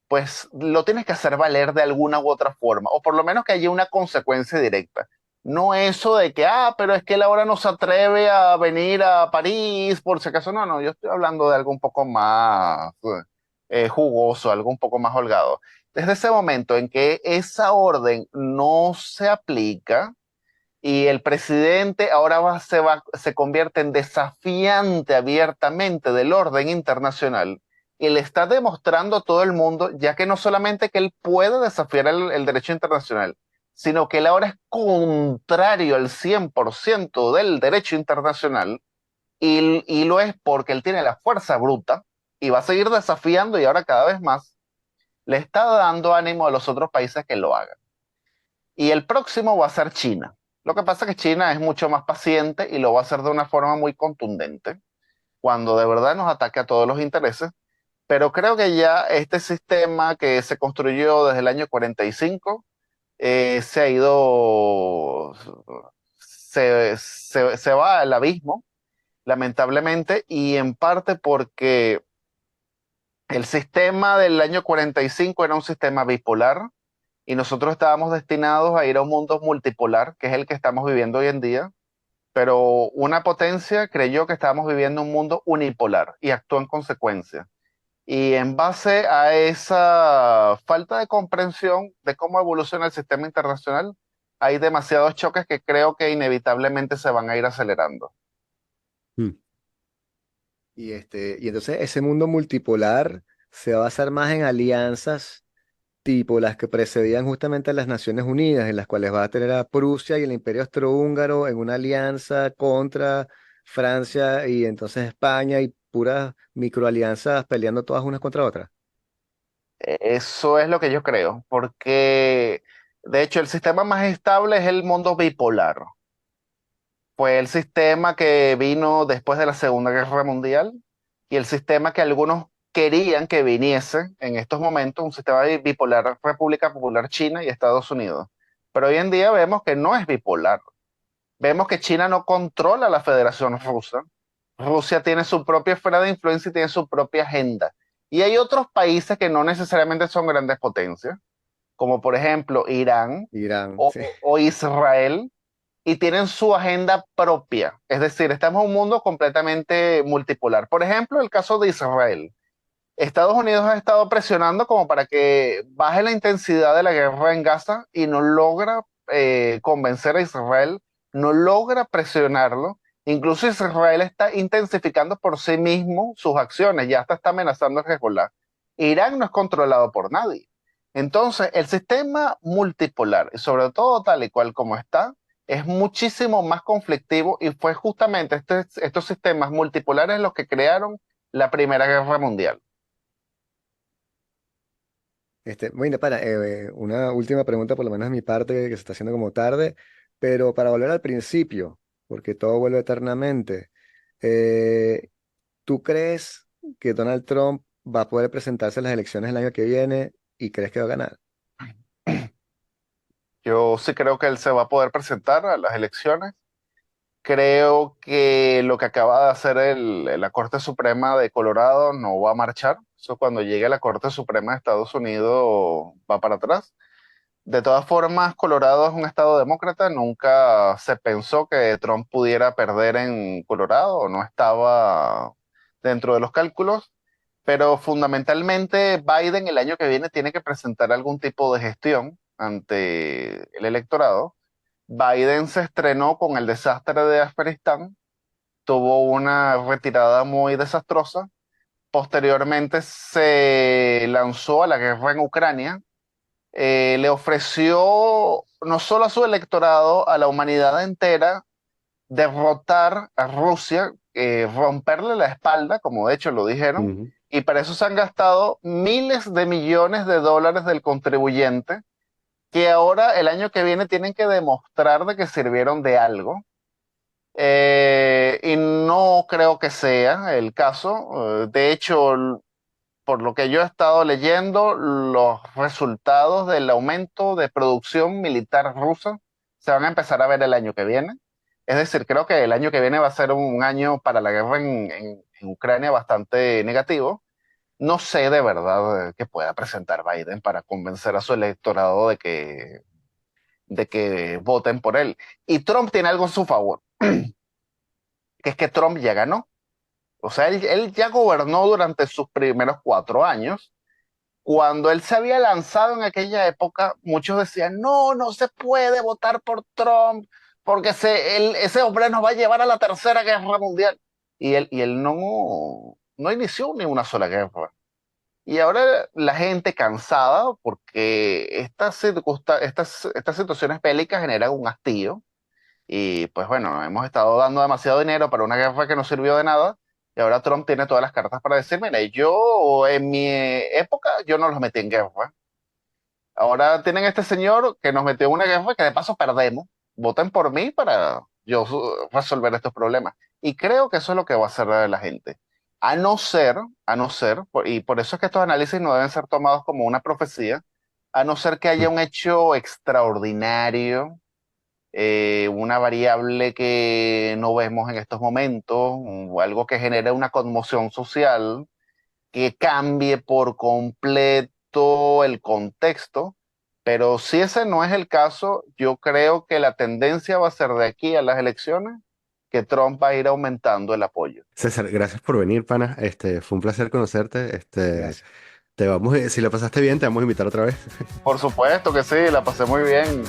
pues lo tienes que hacer valer de alguna u otra forma, o por lo menos que haya una consecuencia directa. No eso de que, pero es que él ahora no se atreve a venir a París, por si acaso. No, no, yo estoy hablando de algo un poco más jugoso, algo un poco más holgado. Desde ese momento en que esa orden no se aplica y el presidente ahora se convierte en desafiante abiertamente del orden internacional y le está demostrando a todo el mundo, ya que no solamente que él puede desafiar el derecho internacional, sino que él ahora es contrario al 100% del derecho internacional y lo es porque él tiene la fuerza bruta y va a seguir desafiando y ahora cada vez más le está dando ánimo a los otros países que lo hagan. Y el próximo va a ser China. Lo que pasa es que China es mucho más paciente y lo va a hacer de una forma muy contundente, cuando de verdad nos ataque a todos los intereses. Pero creo que ya este sistema que se construyó desde el año 45 se ha ido, se va al abismo, lamentablemente, y en parte porque el sistema del año 45 era un sistema bipolar y nosotros estábamos destinados a ir a un mundo multipolar, que es el que estamos viviendo hoy en día, pero una potencia creyó que estábamos viviendo un mundo unipolar y actuó en consecuencia. Y en base a esa falta de comprensión de cómo evoluciona el sistema internacional, hay demasiados choques que creo que inevitablemente se van a ir acelerando. Mm. Y entonces ese mundo multipolar se va a basar más en alianzas tipo las que precedían justamente a las Naciones Unidas, en las cuales va a tener a Prusia y el Imperio Austrohúngaro en una alianza contra Francia y entonces España y puras microalianzas peleando todas unas contra otras. Eso es lo que yo creo, porque de hecho el sistema más estable es el mundo bipolar. Fue el sistema que vino después de la Segunda Guerra Mundial y el sistema que algunos querían que viniese en estos momentos un sistema bipolar, República Popular China y Estados Unidos. Pero hoy en día vemos que no es bipolar. Vemos que China no controla la Federación Rusa. Rusia tiene su propia esfera de influencia y tiene su propia agenda. Y hay otros países que no necesariamente son grandes potencias, como por ejemplo Irán Irán, sí. o Israel, y tienen su agenda propia. Es decir, estamos en un mundo completamente multipolar. Por ejemplo, el caso de Israel. Estados Unidos ha estado presionando como para que baje la intensidad de la guerra en Gaza y no logra convencer a Israel, no logra presionarlo. Incluso Israel está intensificando por sí mismo sus acciones, ya hasta está amenazando a Hezbollah. Irán no es controlado por nadie. Entonces, el sistema multipolar, y sobre todo tal y cual como está, es muchísimo más conflictivo y fue justamente estos sistemas multipolares los que crearon la Primera Guerra Mundial. Bueno, una última pregunta, por lo menos de mi parte, que se está haciendo como tarde, pero para volver al principio, porque todo vuelve eternamente. eh, ¿Tú crees que Donald Trump va a poder presentarse en las elecciones el año que viene y crees que va a ganar? Yo sí creo que él se va a poder presentar a las elecciones. Creo que lo que acaba de hacer la Corte Suprema de Colorado no va a marchar. Eso cuando llegue a la Corte Suprema de Estados Unidos va para atrás. De todas formas, Colorado es un estado demócrata. Nunca se pensó que Trump pudiera perder en Colorado. No estaba dentro de los cálculos. Pero fundamentalmente Biden el año que viene tiene que presentar algún tipo de gestión ante el electorado. Biden se estrenó con el desastre de Afganistán, tuvo una retirada muy desastrosa. Posteriormente se lanzó a la guerra en Ucrania. Le ofreció no solo a su electorado, a la humanidad entera, derrotar a Rusia, romperle la espalda, como de hecho lo dijeron, Ujú. y para eso se han gastado miles de millones de dólares del contribuyente, que ahora el año que viene tienen que demostrar de que sirvieron de algo. Y no creo que sea el caso. De hecho, por lo que yo he estado leyendo, los resultados del aumento de producción militar rusa se van a empezar a ver el año que viene. Es decir, creo que el año que viene va a ser un año para la guerra en Ucrania bastante negativo. No sé de verdad qué pueda presentar Biden para convencer a su electorado de que voten por él. Y Trump tiene algo a su favor, que es que Trump ya ganó. O sea, él ya gobernó durante sus primeros 4 años. Cuando él se había lanzado en aquella época, muchos decían, no, no se puede votar por Trump, porque ese hombre nos va a llevar a la Tercera Guerra Mundial. Y él no inició ni una sola guerra. Y ahora la gente cansada, porque estas situaciones bélicas generan un hastío. Y pues bueno, hemos estado dando demasiado dinero para una guerra que no sirvió de nada. Y ahora Trump tiene todas las cartas para decir, mire, yo en mi época yo no los metí en guerra. Ahora tienen este señor que nos metió en una guerra que de paso perdemos. Voten por mí para yo resolver estos problemas. Y creo que eso es lo que va a hacer la gente. Y por eso es que estos análisis no deben ser tomados como una profecía, a no ser que haya un hecho extraordinario, una variable que no vemos en estos momentos, o algo que genere una conmoción social, que cambie por completo el contexto. Pero si ese no es el caso, yo creo que la tendencia va a ser de aquí a las elecciones que Trump va a ir aumentando el apoyo. César, gracias por venir, pana. Fue un placer conocerte. Gracias. Si la pasaste bien, te vamos a invitar otra vez. Por supuesto que sí, la pasé muy bien.